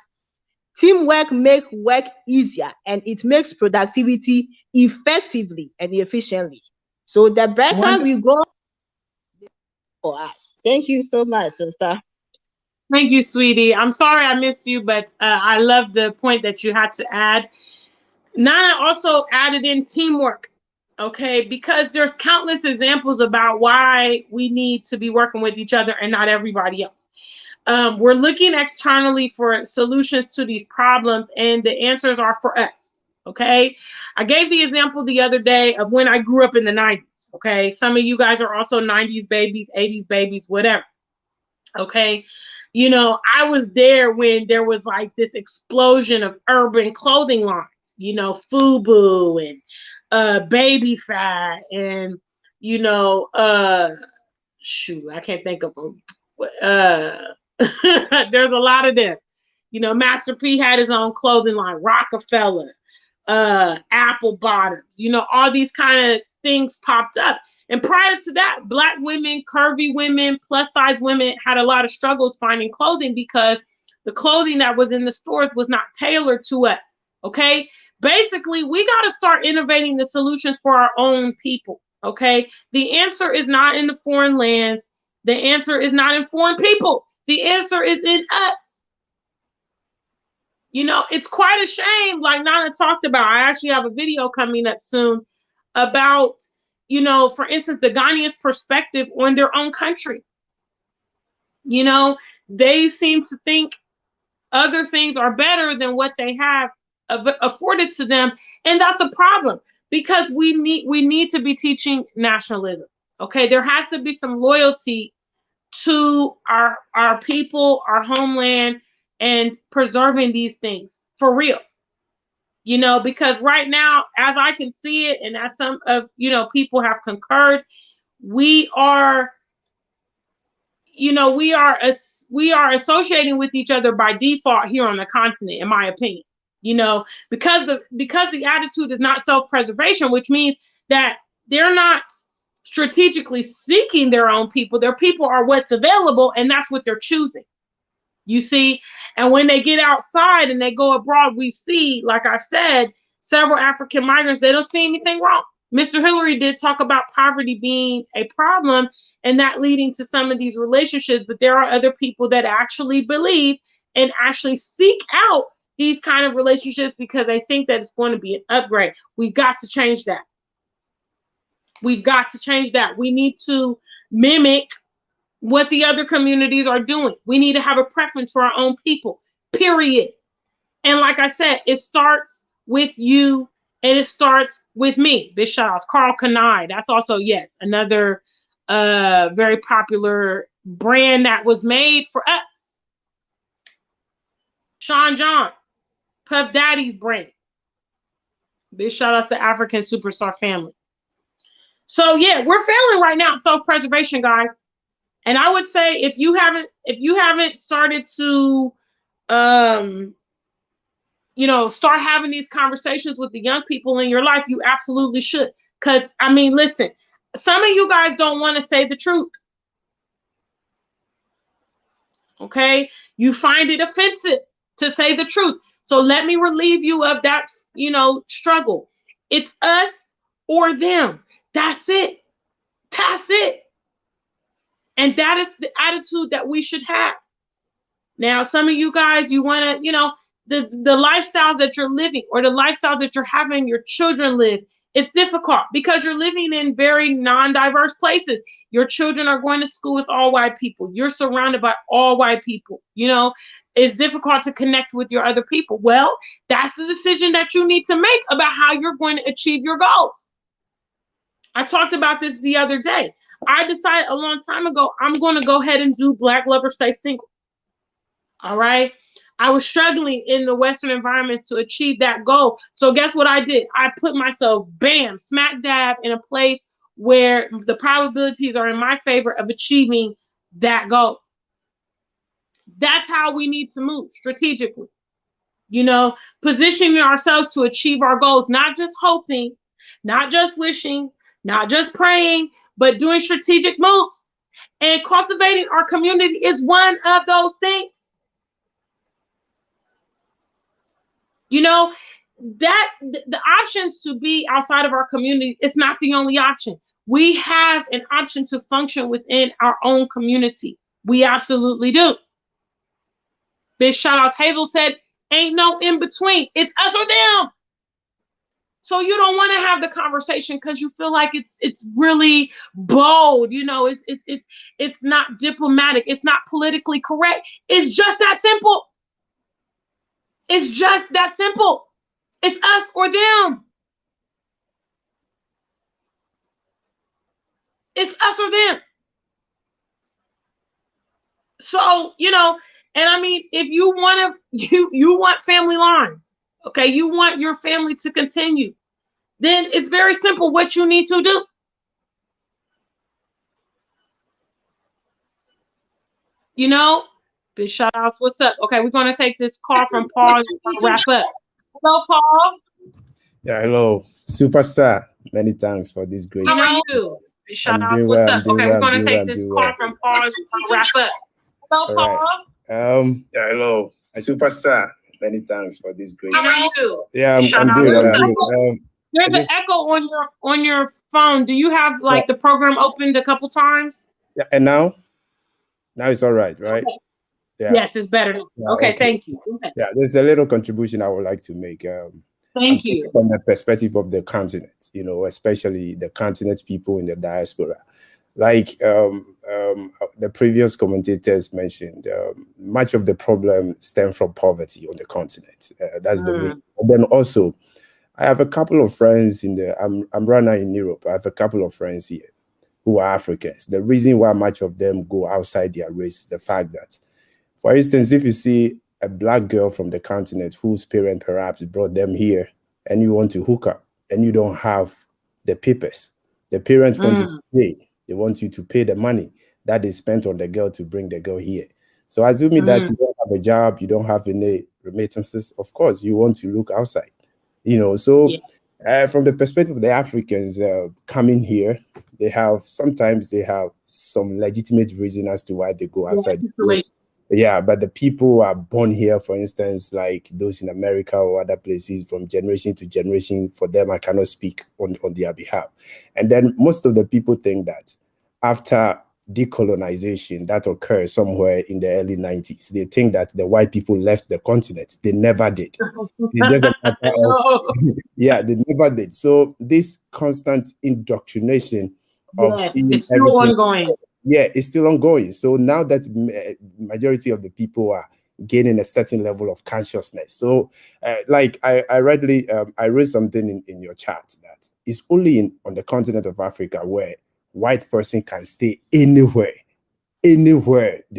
teamwork makes work easier and it makes productivity effectively and efficiently. So the better we go for us. Thank you so much, sister. Thank you, sweetie. I'm sorry I missed you, but I love the point that you had to add. Nana also added in teamwork, okay? Because there's countless examples about why we need to be working with each other and not everybody else. We're looking externally for solutions to these problems, and the answers are for us, okay? I gave the example the other day of when I grew up in the 90s, okay? Some of you guys are also 90s babies, 80s babies, whatever, okay? I was there when there was like this explosion of urban clothing lines, FUBU and Baby Fat and, shoot, I can't think of them. There's a lot of them. Master P had his own clothing line, Rockefeller, Apple Bottoms, all these kind of things popped up. And prior to that, Black women, curvy women, plus size women had a lot of struggles finding clothing because the clothing that was in the stores was not tailored to us. Okay. Basically, we got to start innovating the solutions for our own people. Okay. The answer is not in the foreign lands. The answer is not in foreign people. The answer is in us. It's quite a shame, like Nana talked about. I actually have a video coming up soon about, for instance, the Ghanaians' perspective on their own country. They seem to think other things are better than what they have afforded to them. And that's a problem Because we need to be teaching nationalism. Okay, there has to be some loyalty to our people, our homeland, and preserving these things for real. You know, because right now, as I can see it, and as some of people have concurred, we are associating with each other by default here on the continent, in my opinion. You know, because the attitude is not self-preservation, which means that they're not strategically seeking their own people. Their people are what's available, and that's what they're choosing. You see, and when they get outside and they go abroad, we see, like I've said, several African migrants, they don't see anything wrong. Mr. Hillary did talk about poverty being a problem and that leading to some of these relationships, but there are other people that actually believe and actually seek out these kind of relationships because they think that it's going to be an upgrade. We've got to change that. We've got to change that. We need to mimic what the other communities are doing. We need to have a preference for our own people, period. And like I said, it starts with you and it starts with me. Bishops, Carl Kanai, that's also, yes, another very popular brand that was made for us. Sean John, Puff Daddy's brand. Big shout outs to African Superstar family. So yeah, we're failing right now, self-preservation, guys. And I would say if you haven't started to start having these conversations with the young people in your life, you absolutely should. Because I mean, listen, some of you guys don't want to say the truth. Okay, you find it offensive to say the truth. So let me relieve you of that, struggle. It's us or them. That's it. That's it. And that is the attitude that we should have. Now, some of you guys, you want to, the lifestyles that you're living or the lifestyles that you're having your children live, it's difficult because you're living in very non-diverse places. Your children are going to school with all white people. You're surrounded by all white people. It's difficult to connect with your other people. Well, that's the decision that you need to make about how you're going to achieve your goals. I talked about this the other day. I decided a long time ago, I'm going to go ahead and do Black Lovers Stay Single. All right. I was struggling in the Western environments to achieve that goal. So guess what I did? I put myself, bam, smack dab in a place where the probabilities are in my favor of achieving that goal. That's how we need to move strategically. Positioning ourselves to achieve our goals, not just hoping, not just wishing, not just praying, but doing strategic moves. And cultivating our community is one of those things. That the options to be outside of our community is not the only option. We have an option to function within our own community. We absolutely do. Big shout outs. Hazel said, ain't no in between. It's us or them. So you don't want to have the conversation because you feel like it's really bold. It's not diplomatic. It's not politically correct. It's just that simple. It's just that simple. It's us or them. It's us or them. So, and I mean, if you want to, you want family lines, okay, you want your family to continue, then it's very simple what you need to do. Big shout outs. What's up? Okay, we're going to take this call from Paul and wrap up. Hello, Paul. Yeah, hello. Superstar. Many thanks for this great. How are you? Big shout outs. What's up? Okay, we're going to take this call from Paul and wrap up. Hello, Paul. Yeah, hello. Superstar. Many thanks for this great. How are you? Yeah, I'm good. There's an echo on your phone. Do you have the program opened a couple times? Yeah, and now it's all right, right? Okay. Yeah. Yes, it's better. Yeah, okay, thank you. Okay. Yeah, there's a little contribution I would like to make. Thank you. From the perspective of the continent, especially the continent people in the diaspora. Like the previous commentators mentioned, much of the problem stems from poverty on the continent. That's the reason. But then also, I have a couple of friends I'm runner in Europe. I have a couple of friends here who are Africans. The reason why much of them go outside their race is the fact that, for instance, if you see a black girl from the continent whose parent perhaps brought them here and you want to hook up and you don't have the papers, the parents want you to pay. They want you to pay the money that they spent on the girl to bring the girl here. So assuming that you don't have a job, you don't have any remittances, of course, you want to look outside. So from the perspective of the Africans coming here, sometimes they have some legitimate reason as to why they go outside. Yeah, but the people who are born here, for instance, like those in America or other places, from generation to generation, for them, I cannot speak on their behalf. And then most of the people think that after decolonization that occurred somewhere in the early 90s, they think that the white people left the continent. They never did. It's just a matter of, yeah, they never did. So this constant indoctrination of it's still ongoing. Yeah, it's still ongoing. So now that majority of the people are gaining a certain level of consciousness. So like I read something in your chat that it's only on the continent of Africa where white person can stay anywhere they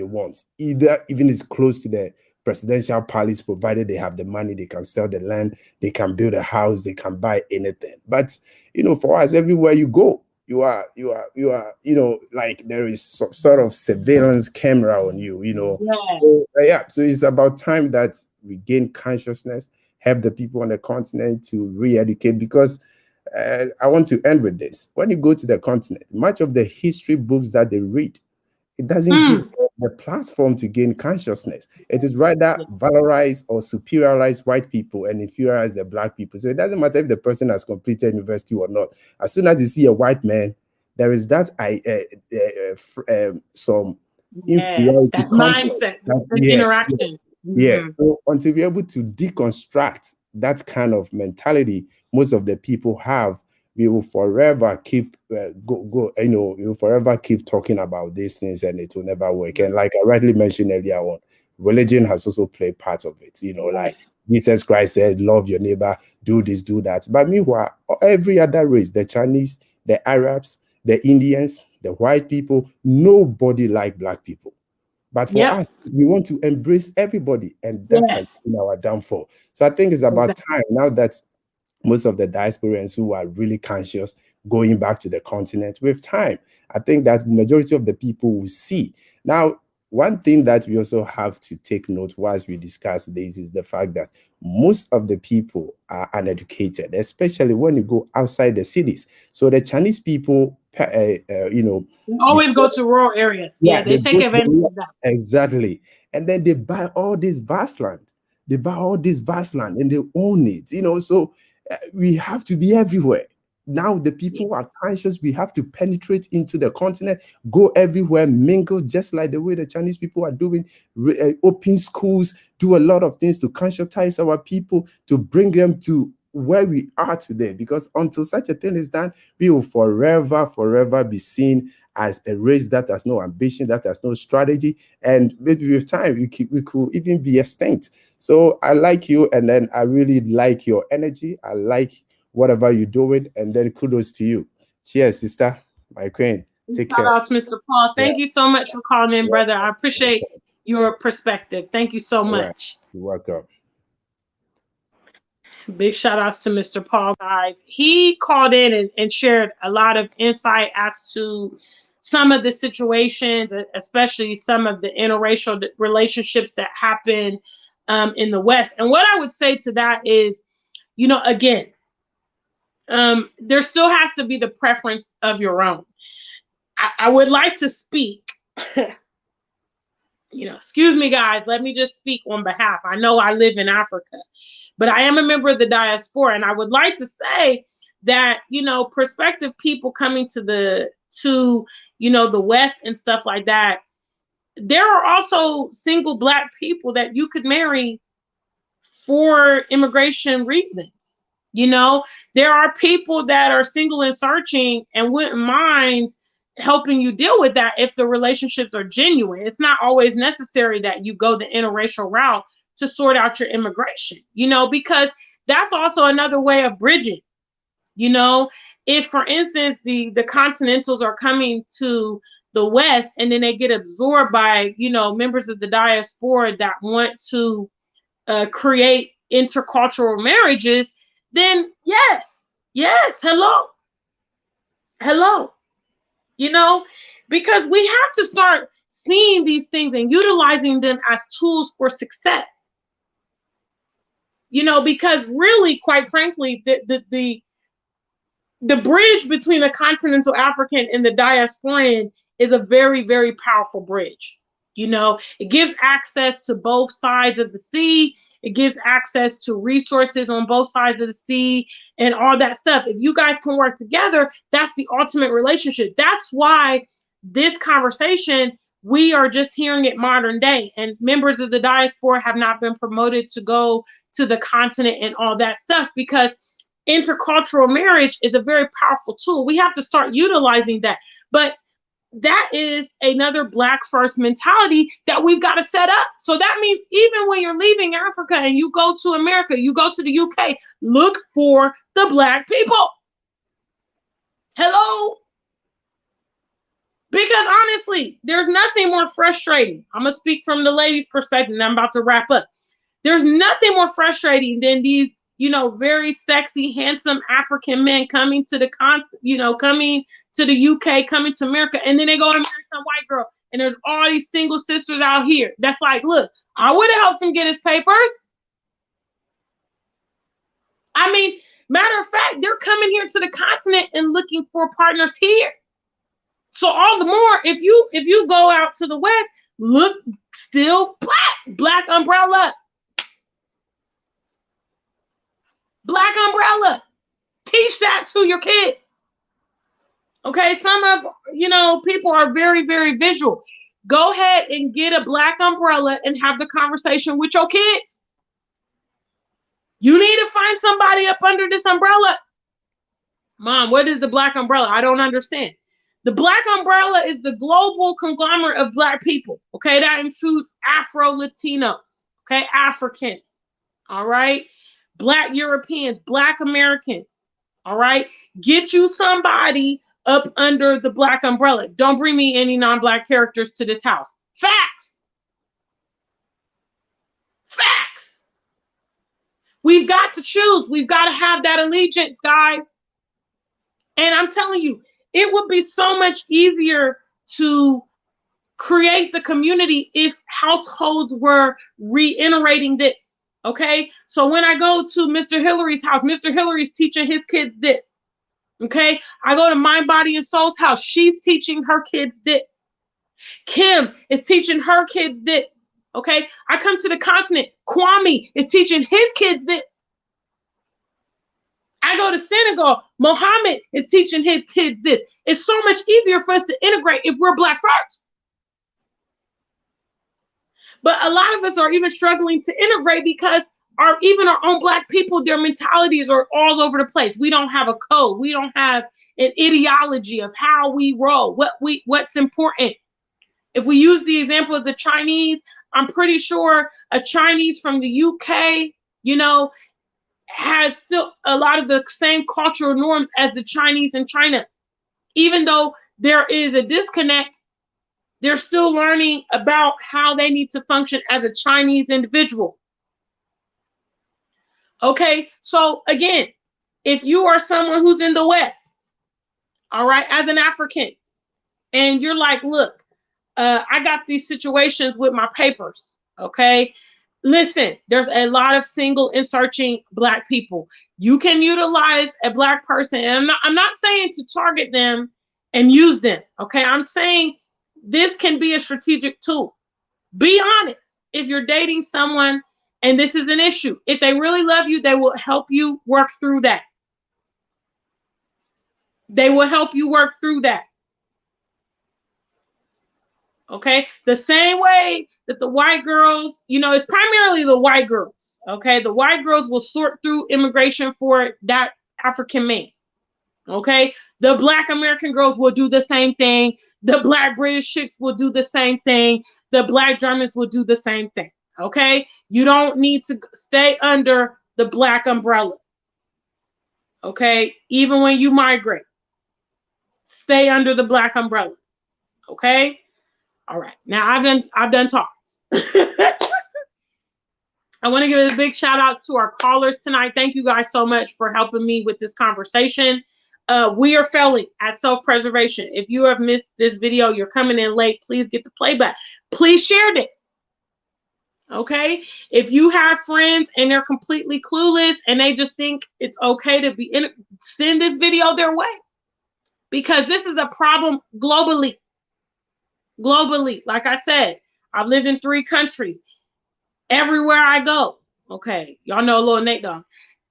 want, even it's close to the presidential palace, provided they have the money, they can sell the land, they can build a house, they can buy anything. But for us, everywhere you go, you are like there is some sort of surveillance camera on you, So it's about time that we gain consciousness, help the people on the continent to re-educate, because I want to end with this. When you go to the continent, much of the history books that they read, it doesn't give them the platform to gain consciousness. It is rather valorize or superiorize white people and inferiorize the black people. So it doesn't matter if the person has completed university or not. As soon as you see a white man, there is that some inferiority, that mindset, that interaction. Yeah. So until we're able to deconstruct that kind of mentality most of the people have, we will forever keep we will forever keep talking about these things, and it will never work. And like I rightly mentioned earlier on, religion has also played part of it. Like Jesus Christ said, love your neighbor, do this, do that. But meanwhile, every other race, the Chinese, the Arabs, the Indians, the white people, nobody like black people. But for us, we want to embrace everybody, and that has been our downfall. So I think it's about time now that most of the diasporans who are really conscious going back to the continent with time. I think that majority of the people will see. Now, one thing that we also have to take note whilst we discuss this is the fact that most of the people are uneducated, especially when you go outside the cities. So the Chinese people, always go to rural areas. Yeah, they take advantage of that. Exactly. And then they buy all this vast land. And they own it, so we have to be everywhere. Now the people are conscious. We have to penetrate into the continent, go everywhere, mingle, just like the way the Chinese people are doing, open schools, do a lot of things to conscientize our people, to bring them to where we are today. Because until such a thing is done, we will forever be seen as a race that has no ambition, that has no strategy, and maybe with time we could even be extinct. So I like you, and then I really like your energy. I like whatever you're doing, and then kudos to you. Cheers, sister, my queen. Take care. Shout out, Mr. Paul. Thank you so much for calling in, brother. I appreciate your perspective. Thank you so much. You're welcome. Big shout outs to Mr. Paul, guys. He called in and shared a lot of insight as to some of the situations, especially some of the interracial relationships that happen in the West. And what I would say to that is, again, there still has to be the preference of your own. I would like to speak, excuse me, guys, let me just speak on behalf. I know I live in Africa, but I am a member of the diaspora, and I would like to say that, prospective people coming to the West and stuff like that, there are also single Black people that you could marry for immigration reasons. There are people that are single and searching and wouldn't mind helping you deal with that if the relationships are genuine. It's not always necessary that you go the interracial route to sort out your immigration, because that's also another way of bridging. You know, if, for instance, the Continentals are coming to the West and then they get absorbed by, you know, members of the diaspora that want to create intercultural marriages, then yes, hello. You know, because we have to start seeing these things and utilizing them as tools for success. You know, because really, quite frankly, the bridge between the continental African and the diasporan is a very, very powerful bridge. You know, it gives access to both sides of the sea. It gives access to resources on both sides of the sea and all that stuff. If you guys can work together, that's the ultimate relationship. That's why this conversation, we are just hearing it modern day, and members of the diaspora have not been promoted to go to the continent and all that stuff, because intercultural marriage is a very powerful tool. We have to start utilizing that. But that is another Black first mentality that we've got to set up. So that means even when you're leaving Africa and you go to America, you go to the UK, look for the Black people. Hello? Because honestly, there's nothing more frustrating. I'm going to speak from the ladies' perspective, and I'm about to wrap up. There's nothing more frustrating than these, you know, very sexy, handsome African men coming to the coming to the UK, coming to America, and then they go and marry some white girl. And there's all these single sisters out here. That's like, look, I would have helped him get his papers. I mean, matter of fact, they're coming here to the continent and looking for partners here. So all the more, if you go out to the West, look, still black umbrella. Black umbrella. Teach that to your kids. Okay, some of, you know, people are very, very visual. Go ahead and get a black umbrella and have the conversation with your kids. You need to find somebody up under this umbrella. Mom, what is the black umbrella? I don't understand. The black umbrella is the global conglomerate of Black people. Okay, that includes Afro-Latinos, okay, Africans, all right, Black Europeans, Black Americans, all right. Get you somebody up under the black umbrella. Don't bring me any non-Black characters to this house. Facts. Facts. We've got to choose. We've got to have that allegiance, guys. And I'm telling you, it would be so much easier to create the community if households were reiterating this. Okay, so when I go to Mr. Hillary's house, Mr. Hillary's teaching his kids this. Okay, I go to Mind, Body, and Soul's house. She's teaching her kids this. Kim is teaching her kids this. Okay, I come to the continent. Kwame is teaching his kids this. I go to Senegal. Mohammed is teaching his kids this. It's so much easier for us to integrate if we're Black first. But a lot of us are even struggling to integrate because even our own Black people, their mentalities are all over the place. We don't have a code. We don't have an ideology of how we roll, what's important. If we use the example of the Chinese, I'm pretty sure a Chinese from the UK, you know, has still a lot of the same cultural norms as the Chinese in China. Even though there is a disconnect, they're still learning about how they need to function as a Chinese individual. Okay, so again, if you are someone who's in the West, all right, as an African, and you're like, look, I got these situations with my papers, okay? Listen, there's a lot of single and searching Black people. You can utilize a Black person, and I'm not saying to target them and use them, okay? I'm saying this can be a strategic tool. Be honest. If you're dating someone and this is an issue, if they really love you, they will help you work through that. They will help you work through that. Okay, the same way that the white girls, you know, it's primarily the white girls. Okay, the white girls will sort through immigration for that African man. Okay, the Black American girls will do the same thing. The Black British chicks will do the same thing. The Black Germans will do the same thing. Okay, you don't need to stay under the Black umbrella. Okay? Even when you migrate, stay under the Black umbrella. Okay? All right. Now I've done talks. I want to give a big shout out to our callers tonight. Thank you guys so much for helping me with this conversation. We are failing at self-preservation. If you have missed this video, you're coming in late, please get the playback. Please share this. Okay? If you have friends and they're completely clueless and they just think it's okay to be in, send this video their way. Because this is a problem globally. Globally, like I said, I've lived in 3 countries. Everywhere I go, okay, y'all know Lil Nate Dogg.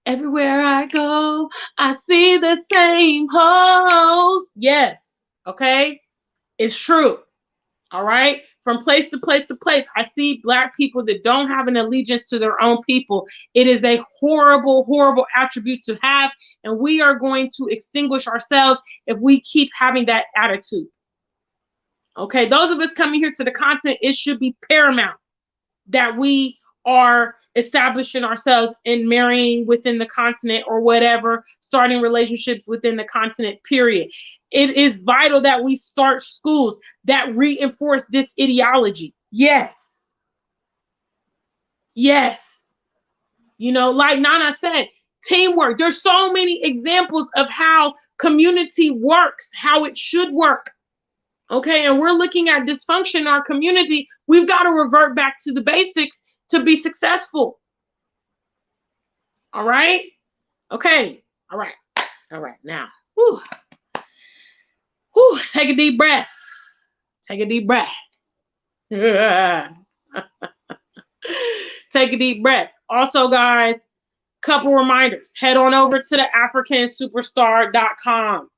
Everywhere I go, I see the same hoes. Yes, okay, it's true. All right, from place to place to place, I see Black people that don't have an allegiance to their own people. It is a horrible, horrible attribute to have, and we are going to extinguish ourselves if we keep having that attitude. Okay, those of us coming here to the continent, it should be paramount that we are establishing ourselves and marrying within the continent or whatever, starting relationships within the continent, period. It is vital that we start schools that reinforce this ideology. Yes. Yes. You know, like Nana said, teamwork. There's so many examples of how community works, how it should work. Okay, and we're looking at dysfunction in our community. We've got to revert back to the basics to be successful. All right? Okay. All right. All right. Now, whew. Whew. Take a deep breath. Take a deep breath. Take a deep breath. Also, guys, couple reminders. Head on over to the AfricanSuperstar.com.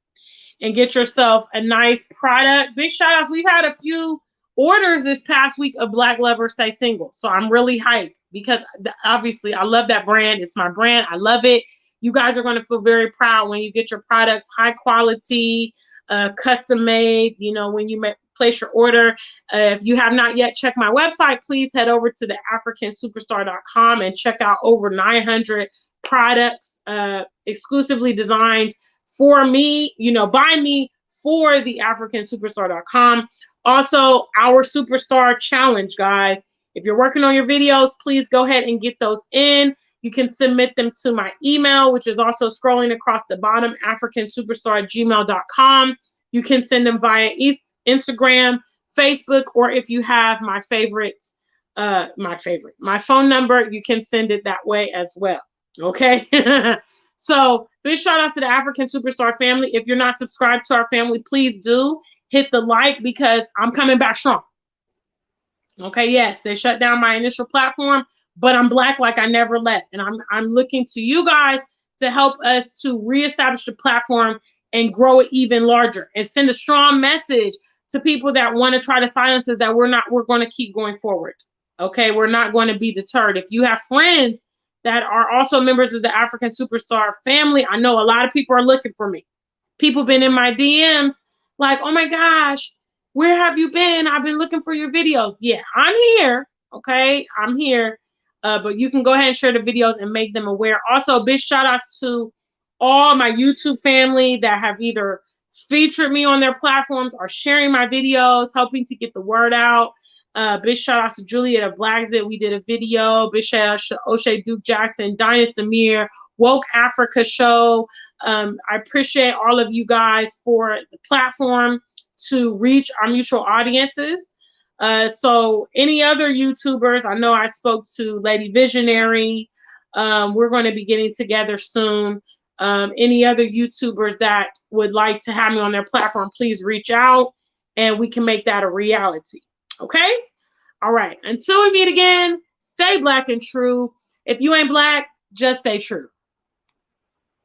and get yourself a nice product. Big shout outs. We've had a few orders this past week of Black Lover Stay Single. So I'm really hyped because obviously I love that brand. It's my brand. I love it. You guys are going to feel very proud when you get your products, high quality, custom made, you know, when you place your order. If you have not yet checked my website, please head over to the AfricanSuperstar.com and check out over 900 products exclusively designed for me, you know, by me for the AfricanSuperstar.com. Also, our Superstar Challenge, guys. If you're working on your videos, please go ahead and get those in. You can submit them to my email, which is also scrolling across the bottom, AfricanSuperstar@gmail.com. You can send them via Instagram, Facebook, or if you have my phone number, you can send it that way as well. Okay. So big shout out to the African Superstar family. If you're not subscribed to our family, please do hit the like because I'm coming back strong. Okay, yes, they shut down my initial platform, but I'm Black like I never left. And I'm looking to you guys to help us to reestablish the platform and grow it even larger and send a strong message to people that want to try to silence us that we're going to keep going forward. Okay, we're not going to be deterred. If you have friends that are also members of the African Superstar family, I know a lot of people are looking for me. People been in my DMs like, oh my gosh, where have you been? I've been looking for your videos. Yeah, I'm here. Okay, I'm here. But you can go ahead and share the videos and make them aware. Also, big shout outs to all my YouTube family that have either featured me on their platforms or sharing my videos, helping to get the word out. Big shout out to Juliet of Blackzit. We did a video. Big shout out to O'Shea Duke Jackson, Dinah Samir, Woke Africa Show. I appreciate all of you guys for the platform to reach our mutual audiences. So any other YouTubers, I know I spoke to Lady Visionary. We're going to be getting together soon. Any other YouTubers that would like to have me on their platform, please reach out and we can make that a reality. Okay? All right. Until we meet again, stay Black and true. If you ain't Black, just stay true.